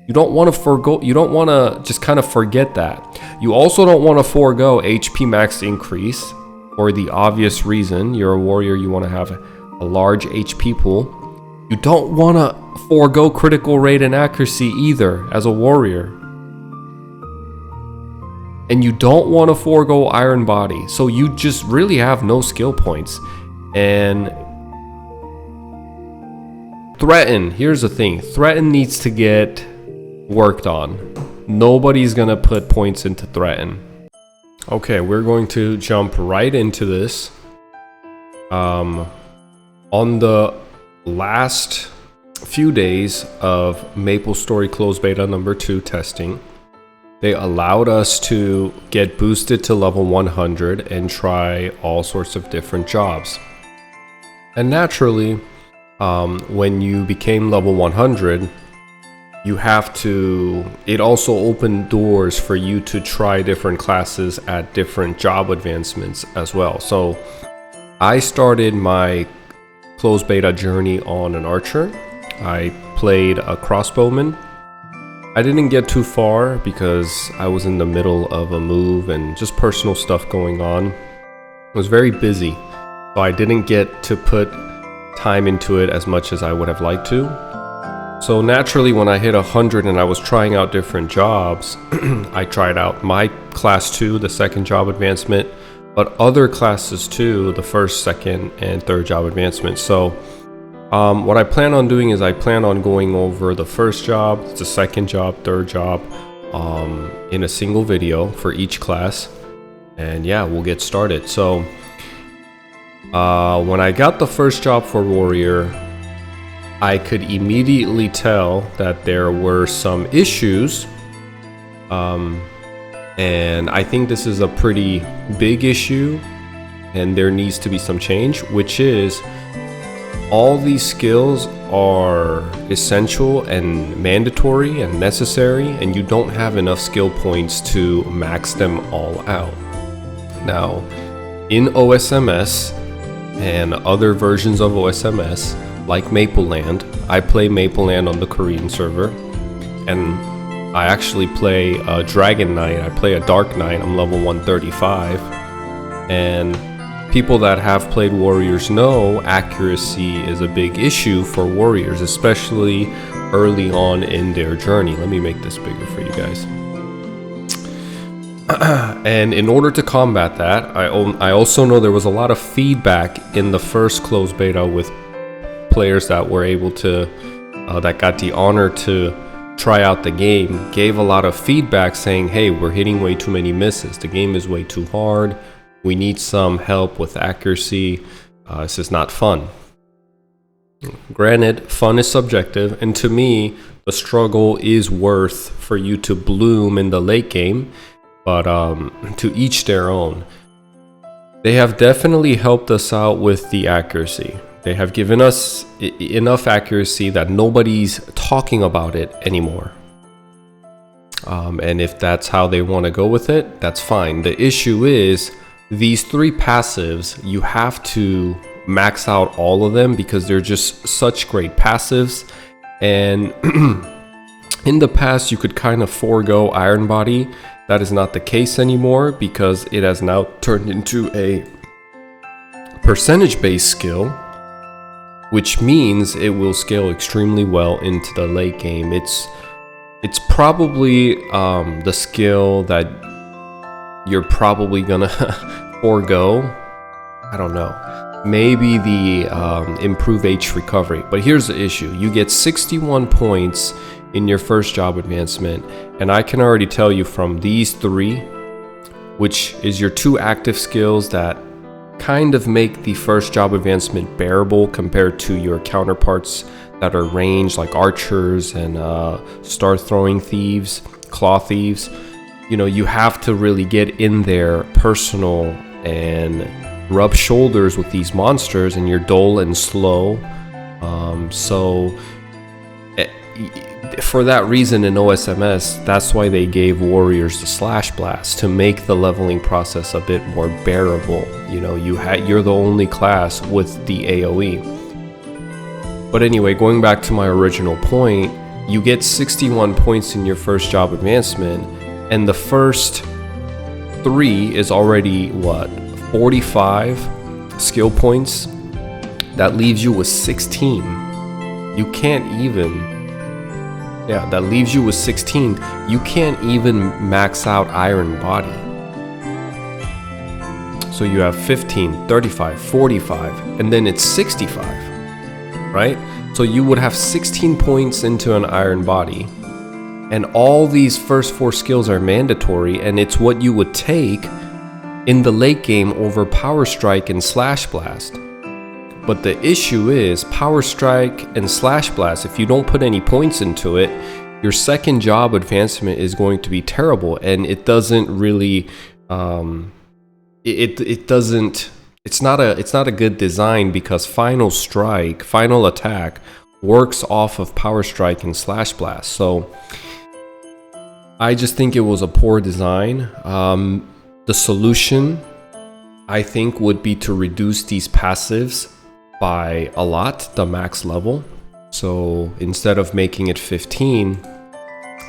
You don't want to forego, you don't want to just kind of forget that. You also don't want to forego HP max increase for the obvious reason. You're a warrior, you want to have a large HP pool. You don't want to forego critical rate and accuracy either as a warrior. And you don't want to forego Iron Body. So you just really have no skill points. And Threaten, here's the thing. Threaten needs to get worked on. Nobody's gonna put points into Threaten. Okay, we're going to jump right into this. On the last few days of Maplestory closed beta number 2 testing, they allowed us to get boosted to level 100 and try all sorts of different jobs. And naturally, when you became level 100, you have to, it also opened doors for you to try different classes at different job advancements as well. So I started my closed beta journey on an archer. I played a crossbowman. I didn't get too far because I was in the middle of a move and just personal stuff going on. I was very busy, so I didn't get to put time into it as much as I would have liked to. So naturally, when I hit 100 and I was trying out different jobs, I tried out my class 2, the second job advancement, but other classes too, the first, second, and third job advancement. So what I plan on doing is I plan on going over the first job, the second job, third job in a single video for each class. And yeah, we'll get started. So when I got the first job for Warrior, I could immediately tell that there were some issues, and I think this is a pretty big issue and there needs to be some change, which is all these skills are essential and mandatory and necessary, and you don't have enough skill points to max them all out. Now, in OSMS and other versions of OSMS, like Mapleland, I play Mapleland on the Korean server, and I actually play a Dragon Knight. I play a Dark Knight. I'm level 135, and people that have played Warriors know accuracy is a big issue for Warriors, especially early on in their journey. Let me make this bigger for you guys. And in order to combat that, I also know there was a lot of feedback in the first closed beta with players that were able to, that got the honor to try out the game, gave a lot of feedback saying, hey, we're hitting way too many misses. The game is way too hard. We need some help with accuracy. This is not fun. Granted, fun is subjective, and to me, the struggle is worth for you to bloom in the late game, but to each their own. They have definitely helped us out with the accuracy. They have given us enough accuracy that nobody's talking about it anymore. And if that's how they want to go with it, that's fine. The issue is these 3 passives, you have to max out all of them because they're just such great passives. And in the past, you could kind of forego Iron Body. That is not the case anymore because it has now turned into a percentage-based skill, which means it will scale extremely well into the late game. It's probably the skill that you're probably gonna forego. I don't know. Maybe the improve H recovery. But here's the issue. You get 61 points in your first job advancement, and I can already tell you from these 3, which is your 2 active skills that kind of make the first job advancement bearable compared to your counterparts that are ranged, like archers and star throwing thieves, claw thieves. You know, you have to really get in there personal and rub shoulders with these monsters, and you're dull and slow. So for that reason in OSMS, that's why they gave Warriors the Slash Blast, to make the leveling process a bit more bearable. You know, you're the only class with the AoE. But anyway, going back to my original point, you get 61 points in your first job advancement, and the first 3 is already what, 45 skill points? That leaves you with 16. You can't even, that leaves you with 16. You can't even max out Iron Body. So you have 15, 35, 45, and then it's 65, right? So you would have 16 points into an Iron Body, and all these first 4 skills are mandatory, and it's what you would take in the late game over Power Strike and Slash Blast. But the issue is Power Strike and Slash Blast, if you don't put any points into it, your second job advancement is going to be terrible, and it doesn't really it's not a good design, because Final Strike, Final Attack works off of Power Strike and Slash Blast. So I just think it was a poor design. The solution, I think, would be to reduce these passives by a lot, the max level. So instead of making it 15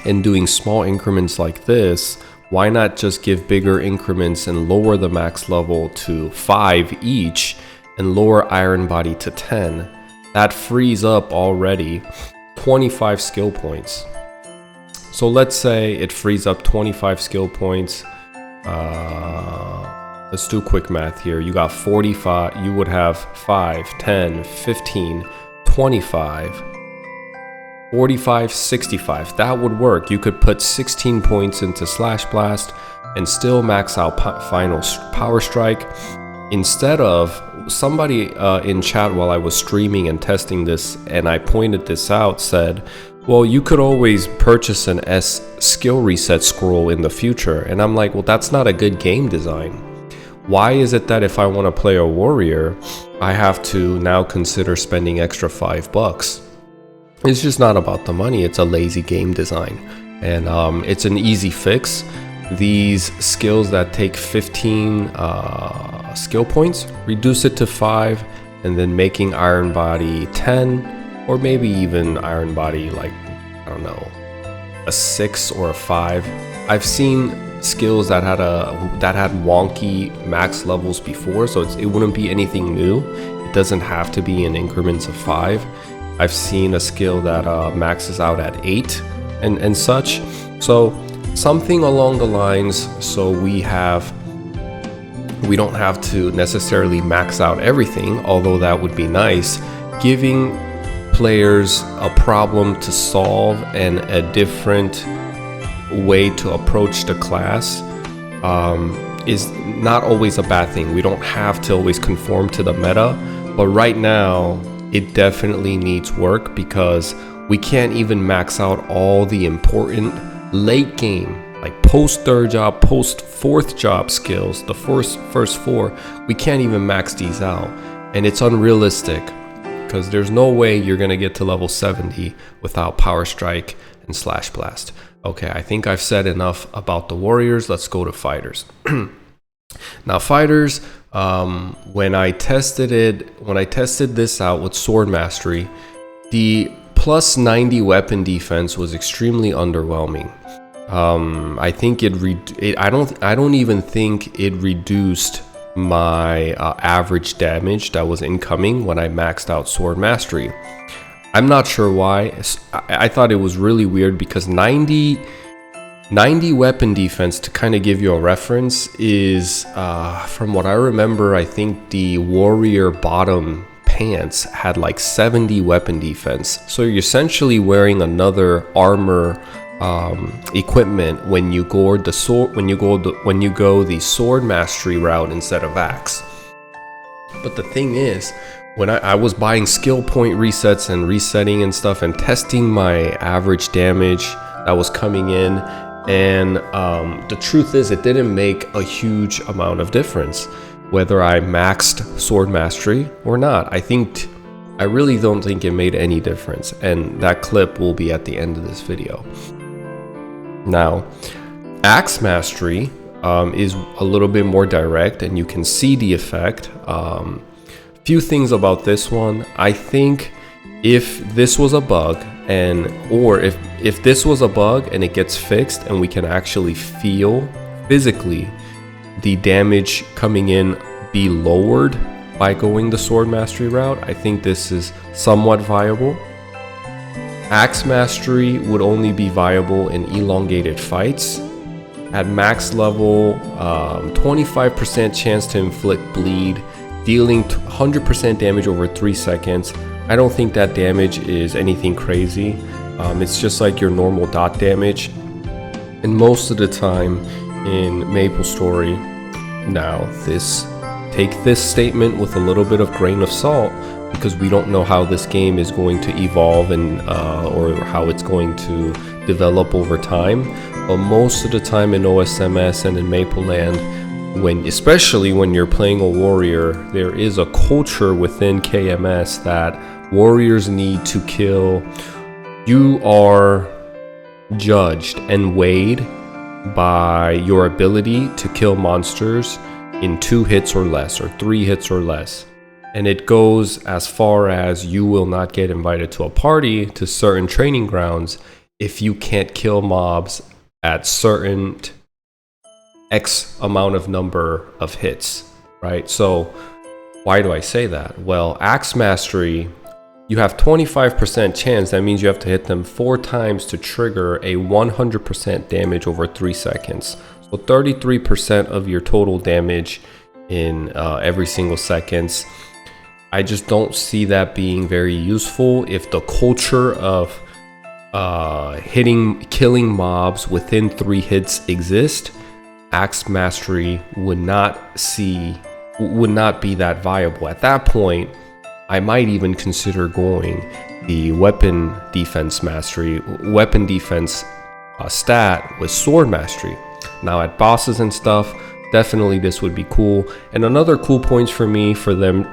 and doing small increments like this, why not just give bigger increments and lower the max level to 5 each and lower Iron Body to 10? That frees up already 25 skill points. So let's say it frees up 25 skill points. Let's do quick math here. You got 45, you would have 5, 10, 15, 25, 45, 65. That would work. You could put 16 points into Slash Blast and still max out Final Power Strike. Instead of, somebody in chat while I was streaming and testing this, and I pointed this out, said, well, you could always purchase an S skill reset scroll in the future. And I'm like, well, that's not a good game design. Why is it that if I want to play a warrior, I have to now consider spending extra $5? It's just not about the money. It's a lazy game design, and it's an easy fix. These skills that take 15 skill points, reduce it to 5, and then making Iron Body 10, or maybe even Iron Body, like, I don't know, a 6 or a 5. I've seen skills that had wonky max levels before, so it wouldn't be anything new. It doesn't have to be in increments of 5. I've seen a skill that maxes out at 8 and such. So something along the lines, so we don't have to necessarily max out everything, although that would be nice. Giving players a problem to solve and a different way to approach the class is not always a bad thing. We don't have to always conform to the meta, but right now it definitely needs work, because we can't even max out all the important late game, like post 3rd job, post 4th job skills, the first 4. We can't even max these out, and it's unrealistic, because there's no way you're gonna get to level 70 without Power Strike and Slash Blast. Okay, I think I've said enough about the warriors. Let's go to fighters. Now fighters, when I tested this out with Sword Mastery, the plus 90 weapon defense was extremely underwhelming. I think I don't even think it reduced my average damage that was incoming when I maxed out Sword Mastery. I'm not sure why. I thought it was really weird, because 90 weapon defense, to kind of give you a reference, is from what I remember, I think the warrior bottom pants had like 70 weapon defense. So you're essentially wearing another armor equipment when you go the Sword Mastery route instead of axe. But the thing is, when I was buying skill point resets and resetting and stuff and testing my average damage that was coming in, and the truth is it didn't make a huge amount of difference whether I maxed Sword Mastery or not. I really don't think it made any difference, and that clip will be at the end of this video. Now, Axe Mastery is a little bit more direct, and you can see the effect. Few things about this one. I think if this was a bug And or if this was a bug and it gets fixed and we can actually feel physically the damage coming in be lowered by going the sword mastery route, I think this is somewhat viable. Axe mastery would only be viable in elongated fights. At max level, 25% chance to inflict bleed, dealing 100% damage over 3 seconds. I don't think that damage is anything crazy. It's just like your normal dot damage. And most of the time in Maplestory, now take this statement with a little bit of grain of salt, because we don't know how this game is going to evolve and or how it's going to develop over time. But most of the time in OSMS and in Mapleland, especially when you're playing a warrior, there is a culture within KMS that warriors need to kill. You are judged and weighed by your ability to kill monsters in 2 hits or less, or 3 hits or less. And it goes as far as you will not get invited to a party to certain training grounds if you can't kill mobs at certain X amount of number of hits, right? So why do I say that? Well, Axe Mastery, you have 25% chance. That means you have to hit them 4 times to trigger a 100% damage over 3 seconds. So 33% of your total damage in every single seconds. I just don't see that being very useful. If the culture of killing mobs within 3 hits exist, Axe Mastery would not be that viable. At that point, I might even consider going the weapon defense stat with sword mastery. Now at bosses and stuff, definitely this would be cool. And another cool point for me for them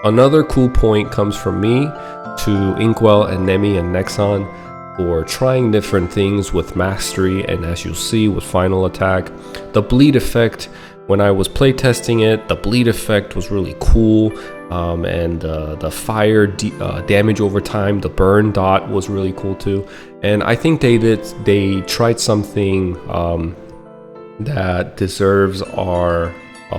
another cool point comes from me to Inkwell and Nemi and Nexon for trying different things with mastery, and as you'll see with final attack, the bleed effect, when I was playtesting it, the bleed effect was really cool, and the fire damage over time, the burn dot was really cool too. And I think they tried something that deserves our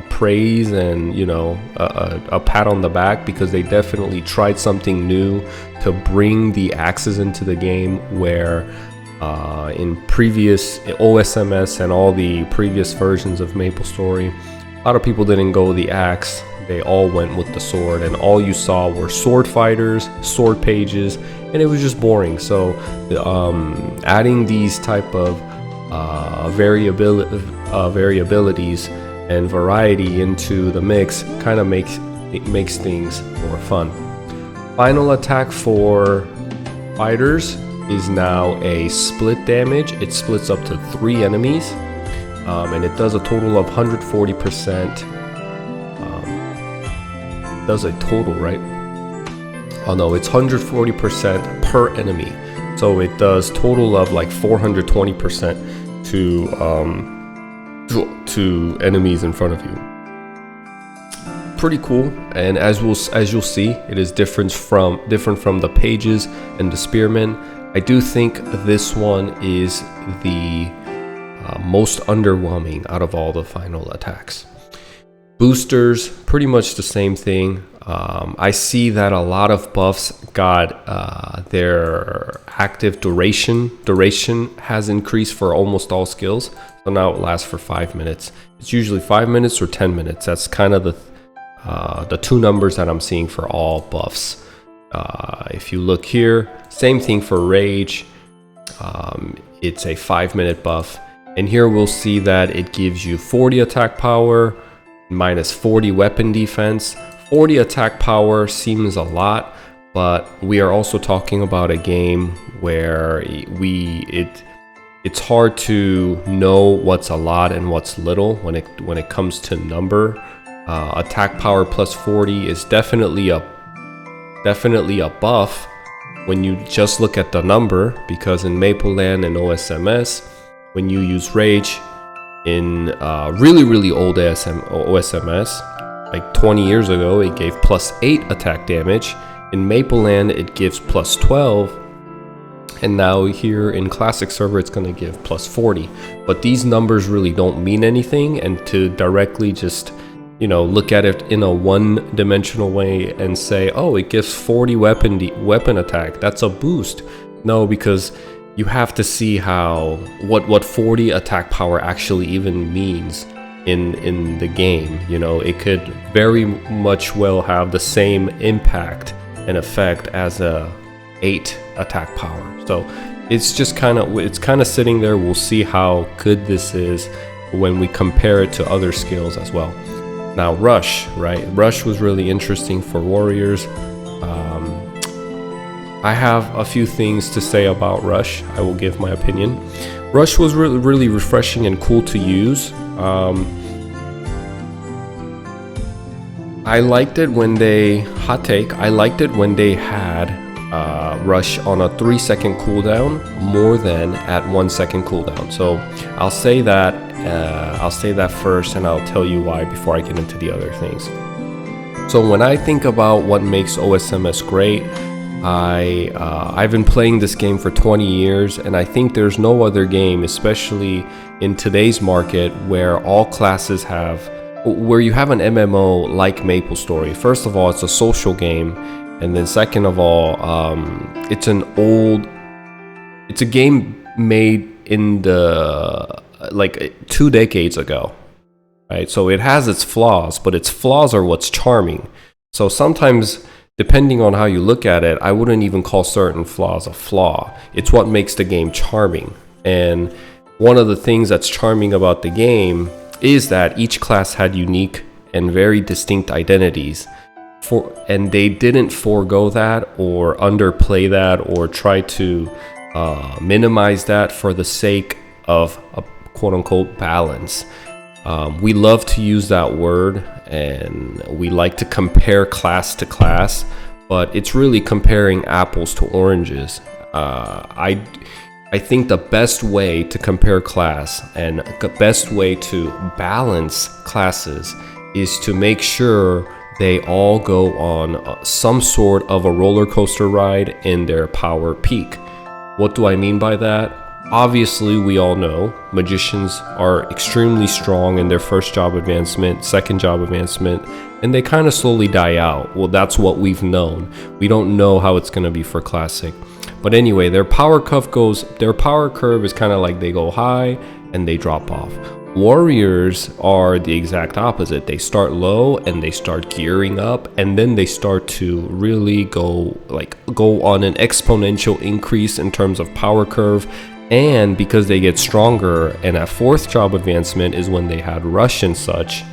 praise and, you know, a pat on the back, because they definitely tried something new to bring the axes into the game, where in previous OSMS and all the previous versions of Maplestory, a lot of people didn't go the axe, they all went with the sword, and all you saw were sword fighters, sword pages, and it was just boring. So adding these type of variabilities and variety into the mix kind of makes things more fun. Final attack for fighters is now a split damage. It splits up to 3 enemies, and it does a total of 140%. Does a total, right? Oh no, it's 140% per enemy. So it does total of like 420% to enemies in front of you. Pretty cool. And as you'll see, it is different from the pages and the spearmen. I do think this one is the most underwhelming out of all the final attacks. Boosters, pretty much the same thing. I see that a lot of buffs got their active duration has increased for almost all skills. So now it lasts for 5 minutes. It's usually 5 minutes or 10 minutes. That's kind of the 2 numbers that I'm seeing for all buffs. If you look here, same thing for rage. It's a 5-minute buff. And here we'll see that it gives you 40 attack power, minus 40 weapon defense. 40 attack power seems a lot, but we are also talking about a game where it's hard to know what's a lot and what's little when it comes to number. Attack power plus 40 is definitely a buff when you just look at the number, because in Mapleland and OSMS, when you use rage in really old OSMS, like 20 years ago, it gave plus 8 attack damage. In Mapleland, it gives plus 12 And now here in classic server, it's going to give plus 40. But these numbers really don't mean anything. And to directly just, you know, look at it in a one-dimensional way and say, oh, it gives 40 weapon attack, that's a boost. No, because you have to see how what 40 attack power actually even means in the game. You know, it could very much well have the same impact and effect as a 8 attack power. So it's just kind of sitting there. We'll see how good this is when we compare it to other skills as well. Now Rush, right? Rush was really interesting for warriors. I have a few things to say about Rush. I will give my opinion. Rush was really refreshing and cool to use. I liked it when they, I liked it when they had Rush on a 3-second cooldown more than at 1-second cooldown. So I'll say that first, and I'll tell you why before I get into the other things. So when I think about what makes OSMS great, I've been playing this game for 20 years, and I think there's no other game, especially in today's market, where all classes where you have an MMO like Maplestory. First of all, it's a social game, and then second of all, it's a game made in the like 2 decades ago, right? So it has its flaws, but its flaws are what's charming. So sometimes, depending on how you look at it, I wouldn't even call certain flaws a flaw. It's what makes the game charming. And one of the things that's charming about the game is that each class had unique and very distinct identities. And they didn't forego that or underplay that or try to minimize that for the sake of a quote-unquote balance. We love to use that word, and we like to compare class to class, but it's really comparing apples to oranges. I think the best way to compare class and the best way to balance classes is to make sure they all go on some sort of a roller coaster ride in their power peak. What do I mean by that? Obviously, we all know magicians are extremely strong in their first job advancement, second job advancement, and they kind of slowly die out. Well, that's what we've known. We don't know how it's going to be for classic. But anyway, their power curve is kind of like they go high and they drop off. Warriors are the exact opposite. They start low and they start gearing up, and then they start to really go on an exponential increase in terms of power curve. And because they get stronger, and at 4th job advancement is when they had Rush and such,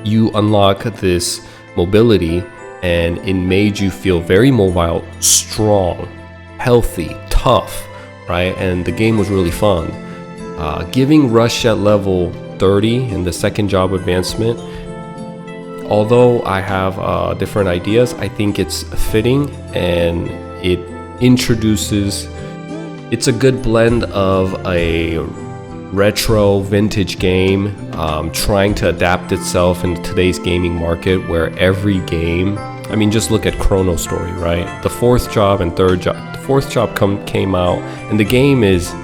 you unlock this mobility, and it made you feel very mobile, strong, healthy, tough, right? And the game was really fun. Giving Rush at level 30 in the 2nd job advancement, although I have different ideas, I think it's fitting, and it introduces, it's a good blend of a retro vintage game trying to adapt itself in today's gaming market, where every game, I mean, just look at Chrono Story, right? The 4th job and 3rd job, the 4th job came out, and the game is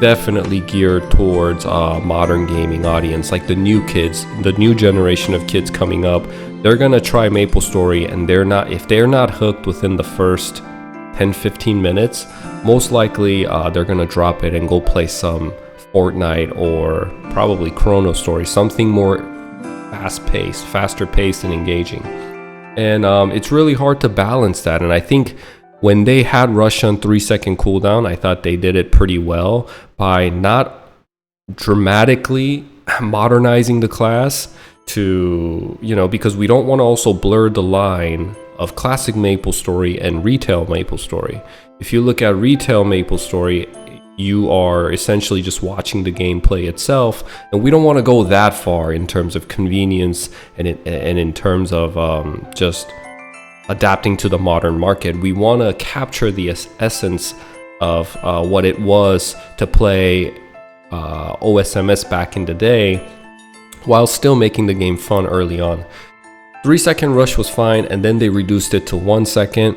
definitely geared towards a modern gaming audience, like the new kids, the new generation of kids coming up. They're gonna try Maplestory, and if they're not hooked within the first 10-15 minutes, most likely they're gonna drop it and go play some Fortnite or probably Chrono Story, something more faster paced and engaging. And it's really hard to balance that, and I think when they had Rush on 3-second cooldown, I thought they did it pretty well by not dramatically modernizing the class to, because we don't want to also blur the line of classic Maplestory and retail Maplestory. If you look at retail Maplestory, you are essentially just watching the gameplay itself, and we don't want to go that far in terms of convenience and in terms of just adapting to the modern market. We want to capture the essence of what it was to play OSMS back in the day, while still making the game fun early on. 3-second Rush was fine, and then they reduced it to 1 second.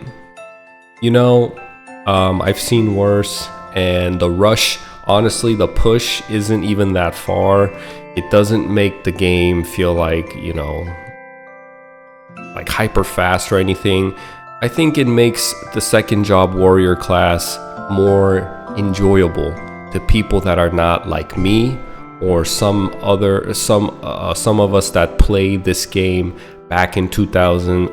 I've seen worse, and the rush, honestly, the push isn't even that far. It doesn't make the game feel like, you know, like hyper fast or anything. I think it makes the second job warrior class more enjoyable to people that are not like me or some of us that played this game back in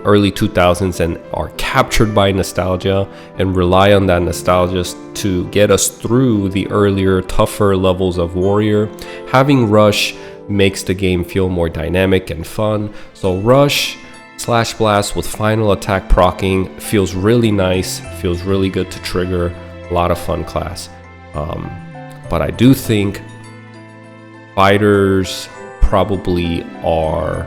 early 2000s and are captured by nostalgia and rely on that nostalgia to get us through the earlier, tougher levels of warrior. Having rush makes the game feel more dynamic and fun. So rush slash blast with final attack proccing feels really nice, feels really good to trigger. A lot of fun class. But I do think fighters probably are,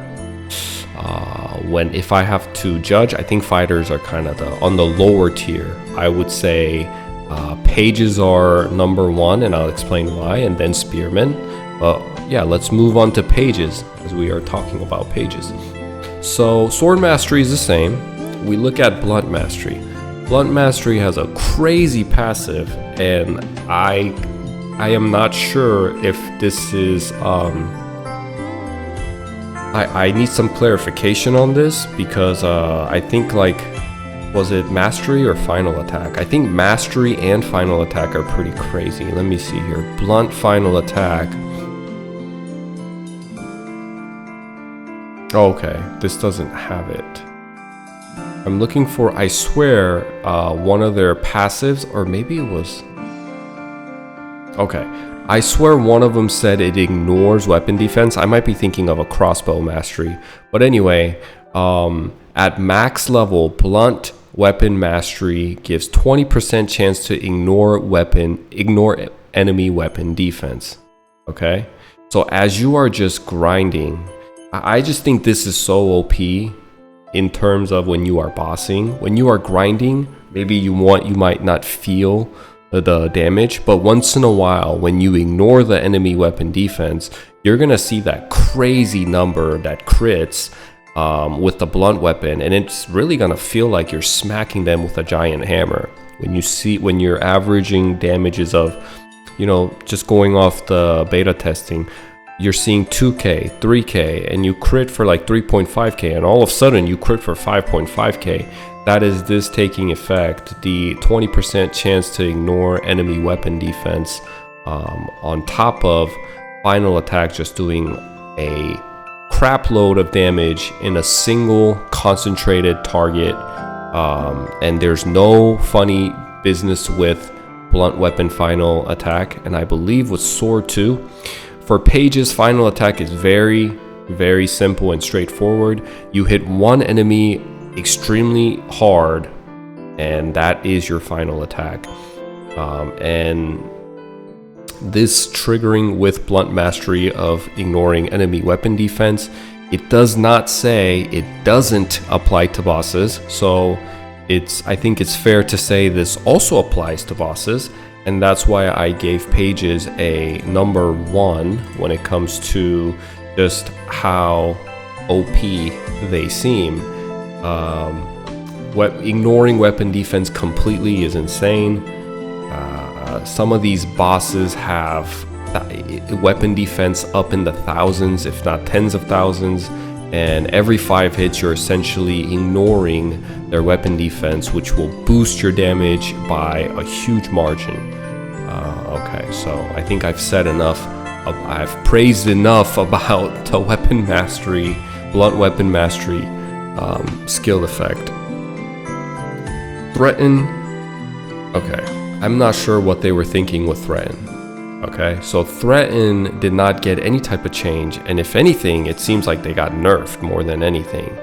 if I have to judge, I think fighters are kind of on the lower tier. I would say pages are number one, and I'll explain why, and then spearmen. Yeah, let's move on to pages, as we are talking about pages. So sword mastery is the same. We look at blunt mastery. Blunt mastery has a crazy passive, and I am not sure if this is I need some clarification on this, because I think, like, was it mastery or final attack? I think mastery and final attack are pretty crazy. Let me see here. Blunt final attack. Okay, this doesn't have it. I'm looking for, I swear, one of their passives, or maybe it was... Okay, I swear one of them said it ignores weapon defense. I might be thinking of a crossbow mastery. But anyway, at max level, blunt weapon mastery gives 20% chance to ignore enemy weapon defense. Okay? So as you are just grinding, I just think this is so OP in terms of when you are bossing. When you are grinding, maybe you might not feel the damage, but once in a while, when you ignore the enemy weapon defense, you're gonna see that crazy number that crits with the blunt weapon, and it's really gonna feel like you're smacking them with a giant hammer. When you're averaging damages of, you know, just going off the beta testing, you're seeing 2k, 3k, and you crit for like 3.5k, and all of a sudden you crit for 5.5k. That is this taking effect, the 20% chance to ignore enemy weapon defense, on top of final attack just doing a crap load of damage in a single concentrated target, and there's no funny business with blunt weapon final attack, and I believe with sword too. For pages, final attack is very, very simple and straightforward. You hit one enemy extremely hard, and that is your final attack. And this triggering with blunt mastery of ignoring enemy weapon defense, it does not say it doesn't apply to bosses. So I think it's fair to say this also applies to bosses, and that's why I gave pages a number 1 when it comes to just how OP they seem. Ignoring weapon defense completely is insane. Some of these bosses have weapon defense up in the thousands, if not tens of thousands, and every 5 hits you're essentially ignoring their weapon defense, which will boost your damage by a huge margin. Okay, so I think I've said enough. I've praised enough about the weapon mastery, blunt weapon mastery skill effect. Threaten. Okay, I'm not sure what they were thinking with threaten. Okay, so threaten did not get any type of change, and if anything, it seems like they got nerfed more than anything.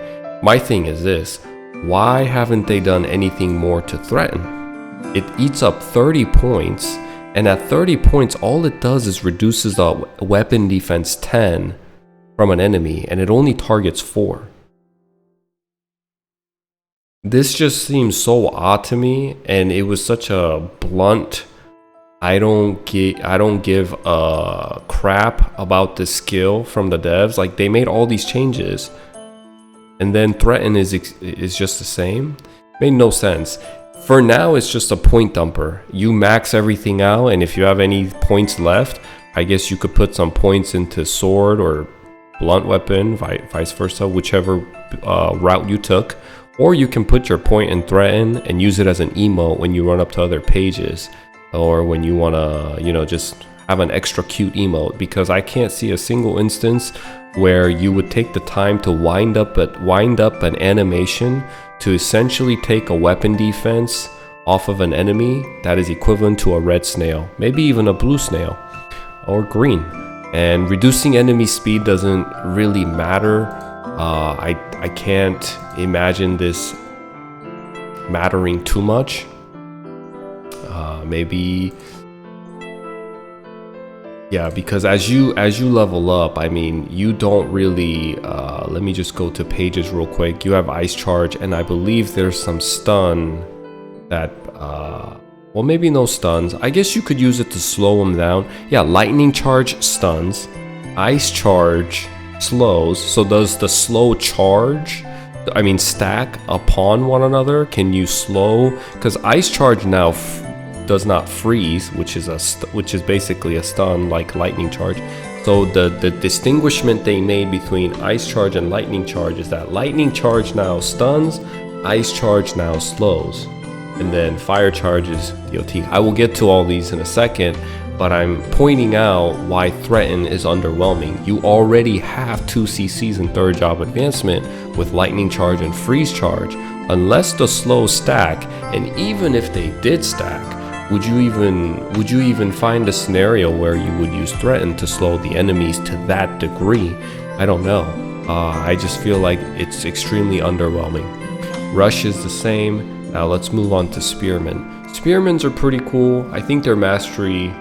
My thing is this: why haven't they done anything more to threaten? It eats up 30 points, and at 30 points, all it does is reduces the weapon defense 10 from an enemy, and it only targets 4. This just seems so odd to me, and it was such a blunt, I don't give a crap about the skill from the devs. Like, they made all these changes, and then threaten is just the same. Made no sense. For now, it's just a point dumper. You max everything out, and if you have any points left, I guess you could put some points into sword or blunt weapon, vice versa, whichever route you took. Or you can put your point in threaten and use it as an emote when you run up to other pages, or when you want to, you know, just have an extra cute emote, because I can't see a single instance where you would take the time to wind up an animation to essentially take a weapon defense off of an enemy that is equivalent to a red snail, maybe even a blue snail or green. And reducing enemy speed doesn't really matter. I can't imagine this mattering too much. Maybe, yeah, because as you level up, I mean, you don't really, let me just go to pages real quick. You have ice charge, and I believe there's some stun that, well, maybe no stuns. I guess you could use it to slow them down. Yeah, lightning charge stuns, ice charge slows. So does the slow charge, I mean, stack upon one another? Can you slow? Because ice charge now does not freeze, which is basically a stun like lightning charge. So the distinguishment they made between ice charge and lightning charge is that lightning charge now stuns, ice charge now slows, and then fire charge is DOT. I will get to all these in a second, but I'm pointing out why threaten is underwhelming. You already have 2 CCs in third job advancement with lightning charge and freeze charge. Unless the slow stack, and even if they did stack, would you even find a scenario where you would use threaten to slow the enemies to that degree? I don't know. I just feel like it's extremely underwhelming. Rush is the same. Now let's move on to spearmen. Spearmens are pretty cool. I think their mastery,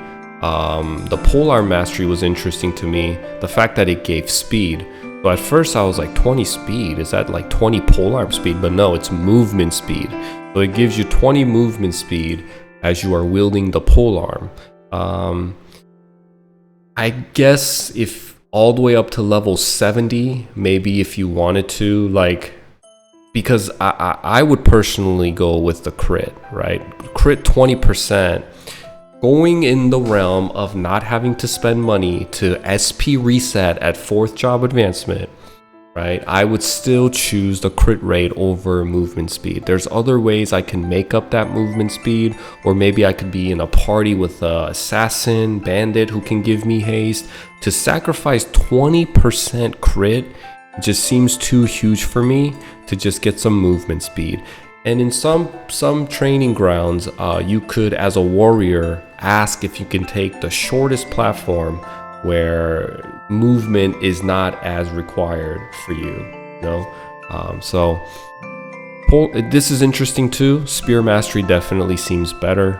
the polearm mastery was interesting to me. The fact that it gave speed. So at first I was like, 20 speed, is that like 20 polearm speed? But no, it's movement speed. So it gives you 20 movement speed as you are wielding the polearm. I guess if all the way up to level 70, maybe if you wanted to, like, because I would personally go with the crit, right? Crit 20%, going in the realm of not having to spend money to SP reset at 4th job advancement, right? I would still choose the crit rate over movement speed. There's other ways I can make up that movement speed, or maybe I could be in a party with an assassin, bandit who can give me haste. To sacrifice 20% crit just seems too huge for me to just get some movement speed. And in some training grounds, you could, as a warrior, ask if you can take the shortest platform where movement is not as required for you, you know? So this is interesting too. Spear mastery definitely seems better,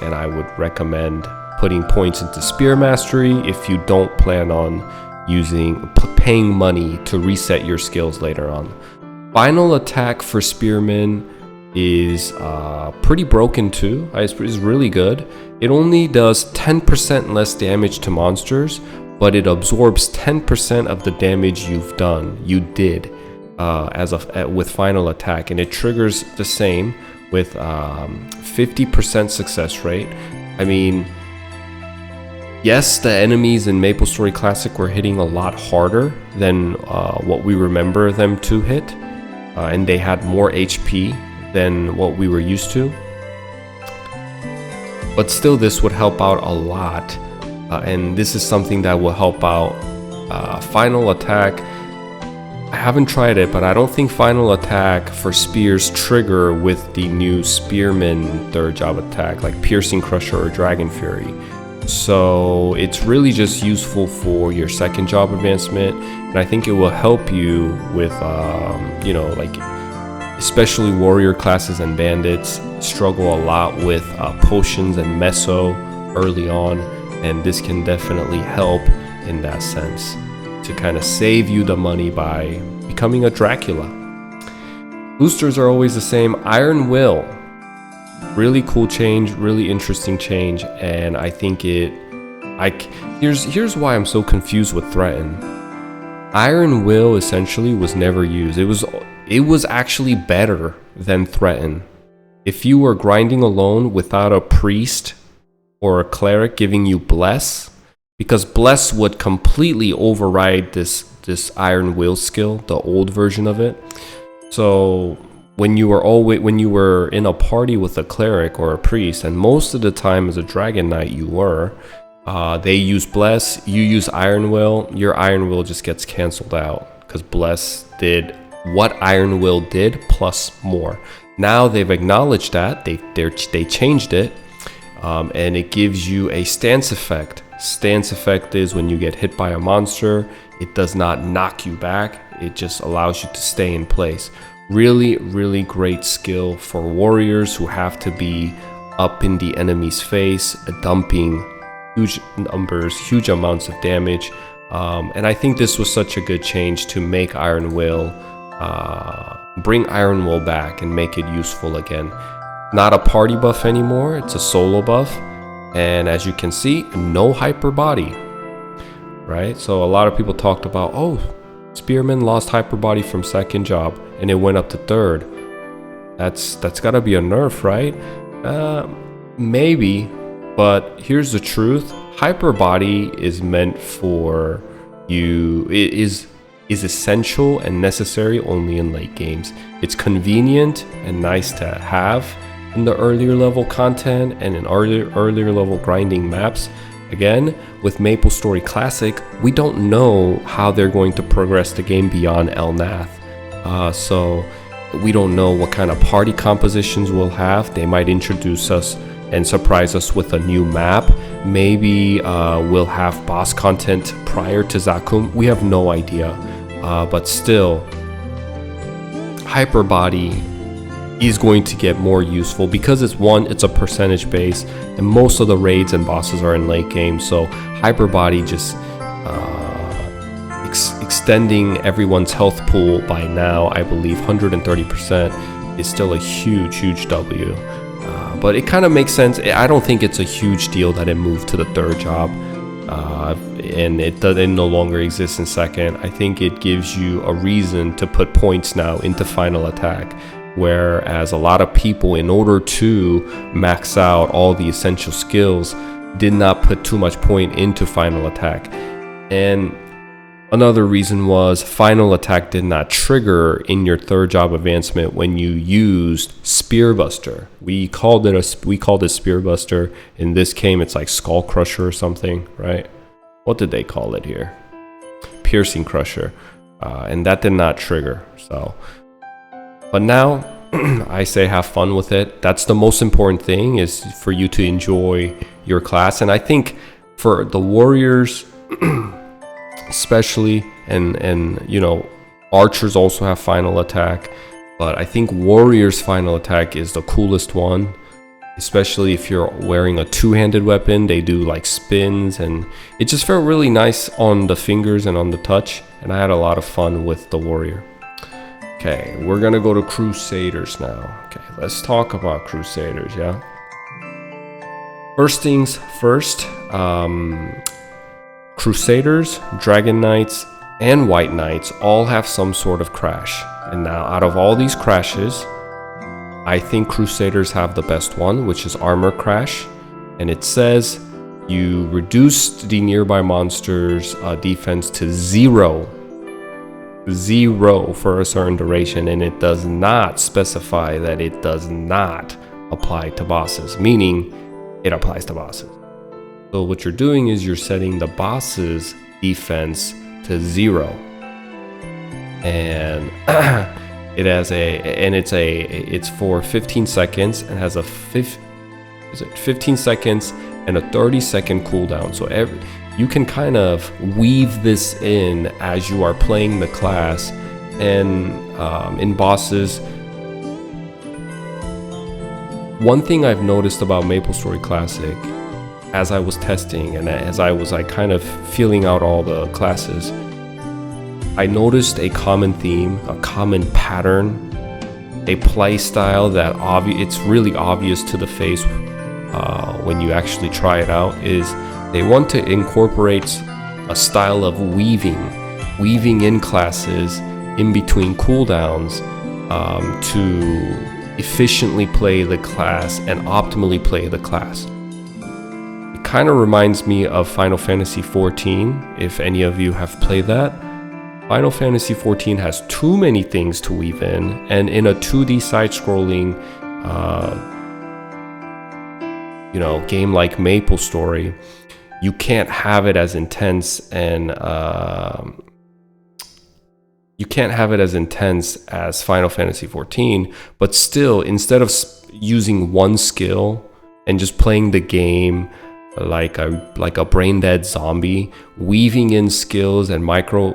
and I would recommend putting points into spear mastery if you don't plan on paying money to reset your skills later on. Final attack for spearmen is pretty broken too. It's really good. It only does 10% less damage to monsters, but it absorbs 10% of the damage you did with final attack, and it triggers the same with 50% success rate. I mean, yes, the enemies in Maplestory Classic were hitting a lot harder than what we remember them to hit, and they had more HP than what we were used to. But still, this would help out a lot, and this is something that will help out final attack. I haven't tried it, but I don't think final attack for spears trigger with the new spearman third job attack, like Piercing Crusher or Dragon Fury. So it's really just useful for your second job advancement, and I think it will help you with, you know, like, especially warrior classes and bandits struggle a lot with potions and meso early on, and this can definitely help in that sense to kind of save you the money by becoming a Dracula. Boosters are always the same. Iron Will, really cool change, really interesting change, and I think here's why I'm so confused with Threaten. Iron Will essentially was never used. It was actually better than Threaten. if you were grinding alone without a priest or a cleric giving you bless, because bless would completely override this iron will skill, the old version of it. So when you were in a party with a cleric or a priest, and most of the time as a dragon knight you were, they use bless, you use iron will, your iron will just gets canceled out because bless did what iron will did plus more. Now they've acknowledged that they changed it, and it gives you a stance effect. Stance effect is when you get hit by a monster, it does not knock you back, it just allows you to stay in place. Really, really great skill for warriors who have to be up in the enemy's face, dumping huge numbers, huge amounts of damage. And I think this was such a good change to make Iron Will, bring Iron Will back and make it useful again. Not a party buff anymore, it's a solo buff. And as you can see, no hyper body, right? So a lot of people talked about, oh, Spearman lost hyper body from second job and it went up to third. That's gotta be a nerf, right? Maybe, but here's the truth. Hyper body is meant for you. It is essential and necessary only in late games. It's convenient and nice to have in the earlier level content and in earlier level grinding maps. Again, with Maplestory Classic, we don't know how they're going to progress the game beyond Elnath. So we don't know what kind of party compositions we'll have. They might introduce us and surprise us with a new map. Maybe we'll have boss content prior to Zakum. We have no idea. But still, Hyper Body is going to get more useful because it's a percentage base, and most of the raids and bosses are in late game. So Hyper Body just extending everyone's health pool by now, I believe 130% is still a huge W. But it kind of makes sense. I don't think it's a huge deal that it moved to the third job, and it no longer exists in second. I think it gives you a reason to put points now into final attack, whereas a lot of people, in order to max out all the essential skills, did not put too much point into final attack. And another reason was final attack did not trigger in your third job advancement when you used Spearbuster. We called it Spearbuster. In this game, it's like Skull Crusher or something, right? What did they call it here? Piercing Crusher, and that did not trigger. So, but now I say have fun with it. That's the most important thing, is for you to enjoy your class. And I think for the warriors especially, and you know, archers also have final attack, but I think warriors final attack is the coolest one, especially if you're wearing a two-handed weapon. They do like spins, and it just felt really nice on the fingers and on the touch, and I had a lot of fun with the warrior. Okay, we're gonna go to Crusaders now. Okay, let's talk about Crusaders, yeah? First things first, Crusaders, Dragon Knights, and White Knights all have some sort of crash. And now, out of all these crashes, I think Crusaders have the best one, which is Armor Crash. And it says you reduce the nearby monster's defense to 0 for a certain duration, and it does not specify that it does not apply to bosses, meaning it applies to bosses. So what you're doing is you're setting the boss's defense to 0, and it's for 15 seconds and has a 15 seconds and a 30-second cooldown. So you can kind of weave this in as you are playing the class, and in bosses. One thing I've noticed about Maplestory Classic, as I was testing and as I was like kind of feeling out all the classes, I noticed a common theme, a common pattern, a play style that it's really obvious to the face when you actually try it out, is they want to incorporate a style of weaving in classes in between cooldowns, efficiently play the class and optimally play the class. It kind of reminds me of Final Fantasy XIV, if any of you have played that. Final Fantasy XIV has too many things to weave in, and in a 2D side-scrolling game like Maplestory, you can't have it as intense and you can't have it as intense as Final Fantasy XIV, but still, instead of using one skill and just playing the game like a brain dead zombie, weaving in skills and micro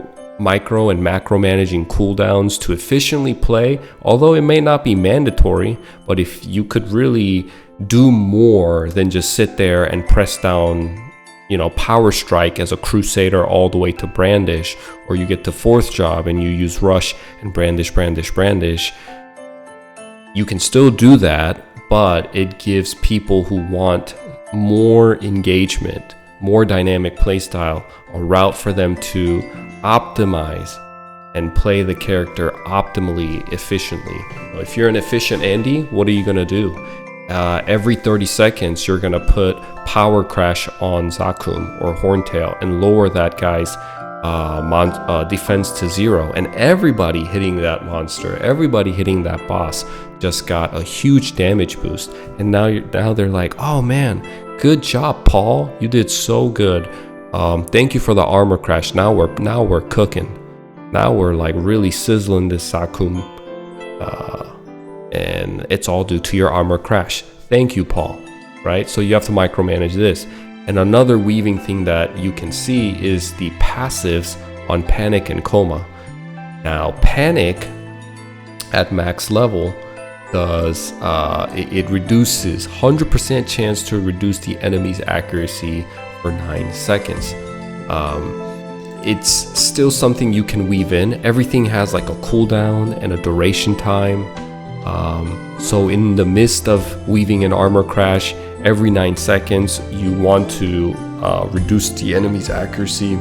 and macro managing cooldowns to efficiently play, although it may not be mandatory, but if you could really do more than just sit there and press down, power strike as a crusader all the way to brandish, or you get the 4th job and you use rush and brandish, you can still do that, but it gives people who want more engagement, more dynamic playstyle, a route for them to optimize and play the character optimally, efficiently. If you're an efficient Andy, what are you gonna do? Every 30 seconds, you're gonna put Power Crash on Zakum or Horntail and lower that guy's defense to 0. And everybody hitting that monster, everybody hitting that boss just got a huge damage boost. And now they're like, oh man, good job, Paul. You did so good. Thank you for the armor crash. Now we're cooking. Now we're like really sizzling this Zakum. And it's all due to your armor crash. Thank you, Paul. Right? So you have to micromanage this. And another weaving thing that you can see is the passives on Panic and Coma. Now, Panic at max level does, it reduces 100% chance to reduce the enemy's accuracy for 9 seconds. It's still something you can weave in. Everything has like a cooldown and a duration time. So in the midst of weaving an armor crash, every 9 seconds you want to reduce the enemy's accuracy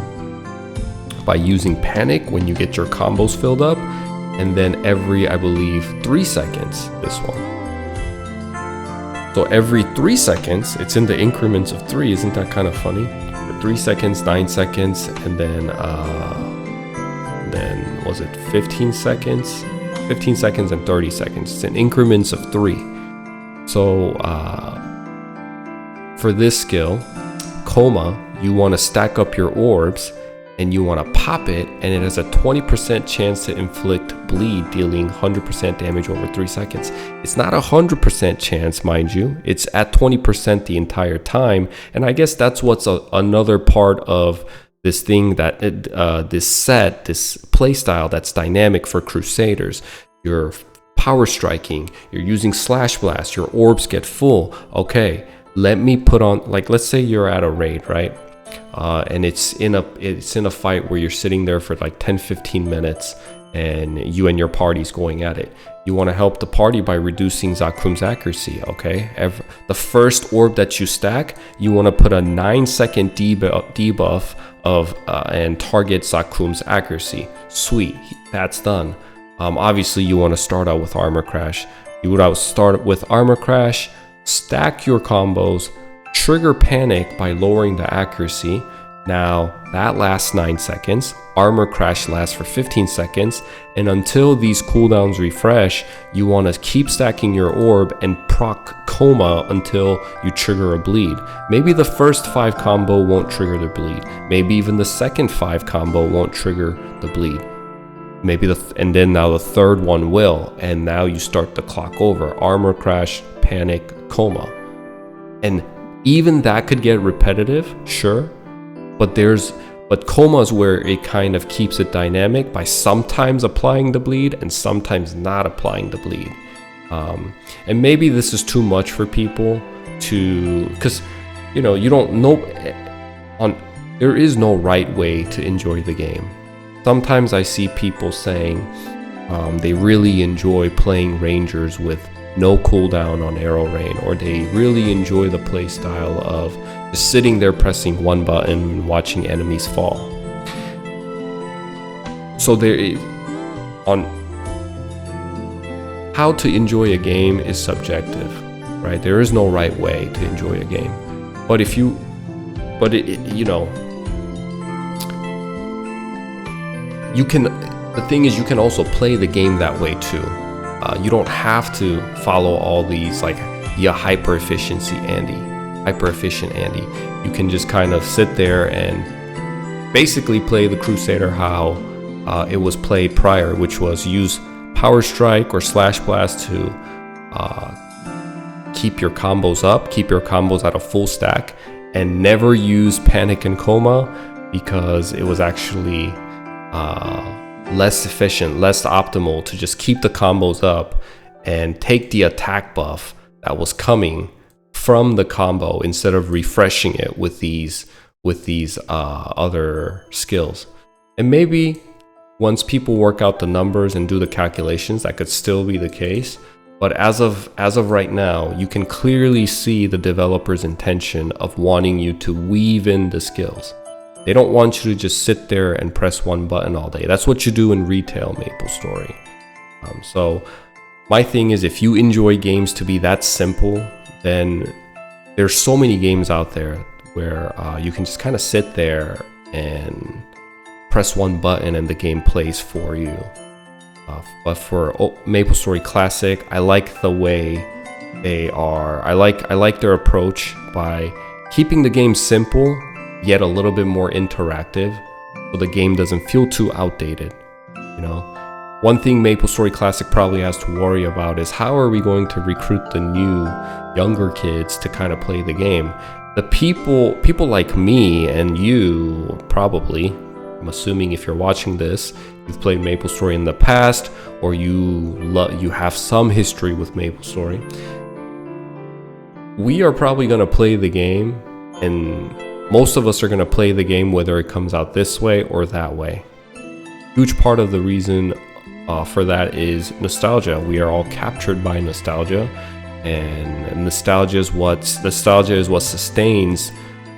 by using Panic when you get your combos filled up, and then every, I believe, 3 seconds, this one. So every 3 seconds, it's in the increments of 3, isn't that kind of funny? 3 seconds, 9 seconds, and then was it 15 seconds? 15 seconds and 30 seconds. It's in increments of 3. So for this skill, Coma, you want to stack up your orbs and you want to pop it, and it has a 20% chance to inflict bleed, dealing 100% damage over 3 seconds. It's not 100% chance, mind you. It's at 20% the entire time, and I guess that's what's another part of this thing that this playstyle that's dynamic for Crusaders. You're power striking, you're using slash blast, your orbs get full. Okay, let me put on, like, let's say you're at a raid, right? And it's in a fight where you're sitting there for like 10-15 minutes and you and your party's going at it. You want to help the party by reducing Zakum's accuracy, okay? The first orb that you stack, you want to put a 9-second debuff of and target Zakum's accuracy. Sweet, that's done. Obviously you want to start out with armor crash. You would start with armor crash, stack your combos, trigger Panic by lowering the accuracy. Now that lasts 9 seconds. Armor crash lasts for 15 seconds, and until these cooldowns refresh, you want to keep stacking your orb and proc Coma until you trigger a bleed. Maybe the first 5 combo won't trigger the bleed. Maybe even the second 5 combo won't trigger the bleed. Maybe and then now the third one will, and now you start the clock over. Armor crash, Panic, Coma. And even that could get repetitive, sure, but Coma is where it kind of keeps it dynamic by sometimes applying the bleed and sometimes not applying the bleed. And maybe this is too much for people because you don't know, there is no right way to enjoy the game. Sometimes I see people saying they really enjoy playing Rangers with no cooldown on arrow rain, or they really enjoy the play style of just sitting there pressing one button and watching enemies fall. So how to enjoy a game is subjective, right? There is no right way to enjoy a game. But you can, the thing is, you can also play the game that way too. You don't have to follow all these, like, hyper efficient Andy. You can just kind of sit there and basically play the Crusader how it was played prior, which was use Power Strike or Slash Blast to keep your combos up, keep your combos at a full stack, and never use Panic and Coma because it was actually less efficient, less optimal to just keep the combos up and take the attack buff that was coming from the combo instead of refreshing it with these other skills. And maybe once people work out the numbers and do the calculations, that could still be the case. But as of right now, you can clearly see the developer's intention of wanting you to weave in the skills. They don't want you to just sit there and press one button all day. That's what you do in retail Maplestory. So my thing is, if you enjoy games to be that simple, then there's so many games out there where you can just kind of sit there and press one button and the game plays for you. But for Maplestory Classic, I like the way they are. I like their approach by keeping the game simple yet a little bit more interactive, so the game doesn't feel too outdated. One thing Maplestory Classic probably has to worry about is how are we going to recruit the new, younger kids to kind of play the game. The people like me and you probably, I'm assuming if you're watching this, you've played Maplestory in the past, or you have some history with Maplestory. We are probably going to play the game, and most of us are going to play the game whether it comes out this way or that way. Huge part of the reason for that is nostalgia. We are all captured by nostalgia, and nostalgia is what sustains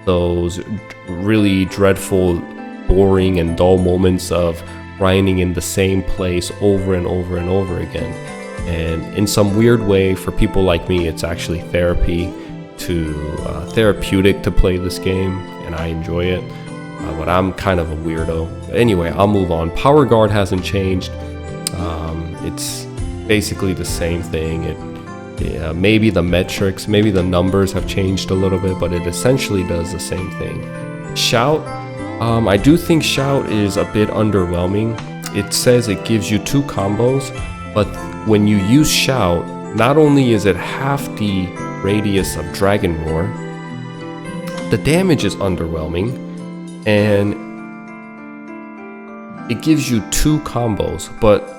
those really dreadful, boring, and dull moments of grinding in the same place over and over and over again. And in some weird way, for people like me, it's actually therapeutic to play this game, and I enjoy it. But I'm kind of a weirdo. Anyway, I'll move on. Power Guard hasn't changed. It's basically the same thing. Maybe the metrics, maybe the numbers have changed a little bit, but it essentially does the same thing. Shout, I do think Shout is a bit underwhelming. It says it gives you 2 combos, but when you use Shout, not only is it half the radius of Dragon Roar, the damage is underwhelming, and it gives you 2 combos, but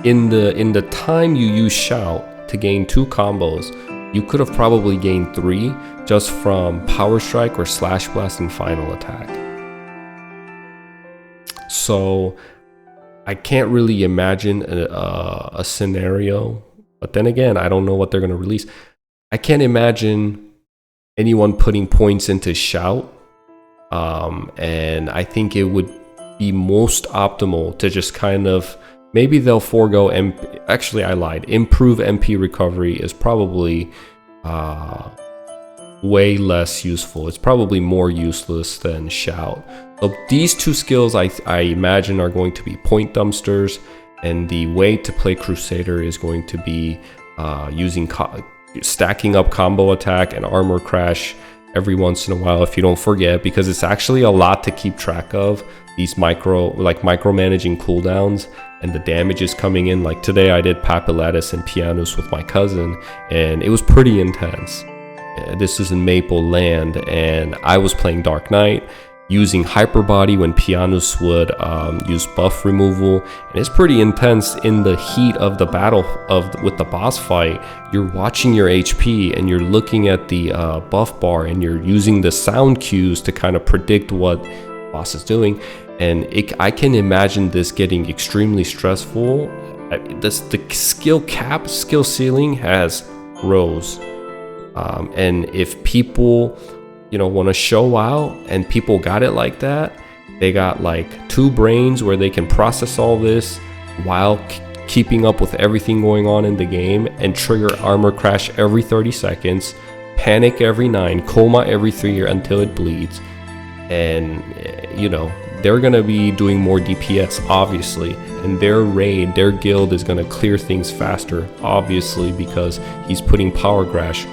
in the time you use Shout to gain 2 combos, you could have probably gained 3 just from Power Strike or Slash Blast and Final Attack. So I can't really imagine a scenario, but then again, I don't know what they're going to release. I can't imagine anyone putting points into Shout, and I think it would be most optimal to just kind of, maybe they'll forego actually I lied. Improve MP recovery is probably way less useful. It's probably more useless than Shout. So these 2 skills I imagine are going to be point dumpsters, and the way to play Crusader is going to be using stacking up combo attack and armor crash every once in a while, if you don't forget, because it's actually a lot to keep track of. These micromanaging cooldowns and the damage is coming in. Like today I did Papillatus and Pianus with my cousin, and it was pretty intense. This is in Maple Land, and I was playing Dark Knight using Hyper Body when Pianus would use buff removal, and it's pretty intense in the heat of the battle with the boss fight. You're watching your HP and you're looking at the buff bar, and you're using the sound cues to kind of predict what the boss is doing, and I can imagine this getting extremely stressful. The skill ceiling has rose, and if people want to show out, and people got it like that, they got like 2 brains where they can process all this while keeping up with everything going on in the game, and trigger armor crash every 30 seconds, panic every 9, coma every 3 until it bleeds. And you know, they're gonna be doing more DPS obviously, and their raid, their guild is gonna clear things faster obviously, because he's putting power crash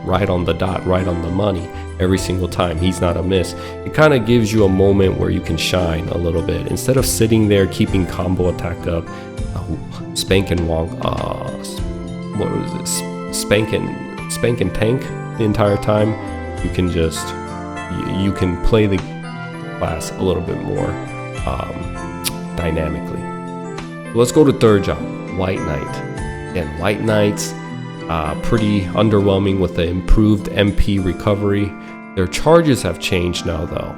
right on the dot, right on the money every single time. He's not a miss. It kind of gives you a moment where you can shine a little bit instead of sitting there keeping combo attack up, spank and wonk, what was this, spank and tank the entire time. You can just you can play the class a little bit more dynamically. Let's go to third job, White Knight. Again, White Knights, pretty underwhelming with the improved MP recovery. Their charges have changed now though.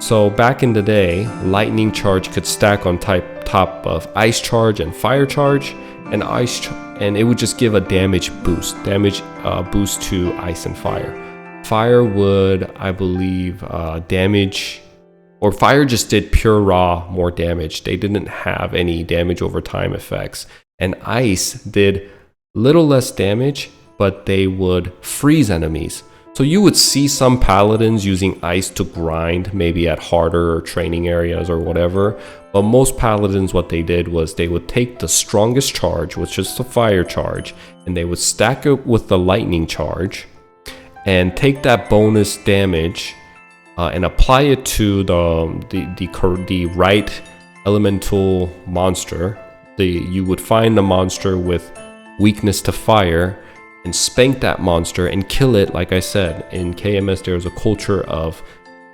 So back in the day, lightning charge could stack on top of ice charge and fire charge, and and it would just give a damage boost to ice and fire. Fire would, I believe, damage, or fire just did pure raw more damage. They didn't have any damage over time effects. And ice did little less damage, but they would freeze enemies. So you would see some paladins using ice to grind, maybe at harder training areas or whatever. But most paladins, what they did was they would take the strongest charge, which is the fire charge, and they would stack it with the lightning charge, and take that bonus damage and apply it to the right elemental monster. You would find the monster with weakness to fire and spank that monster and kill it. Like I said, in KMS there's a culture of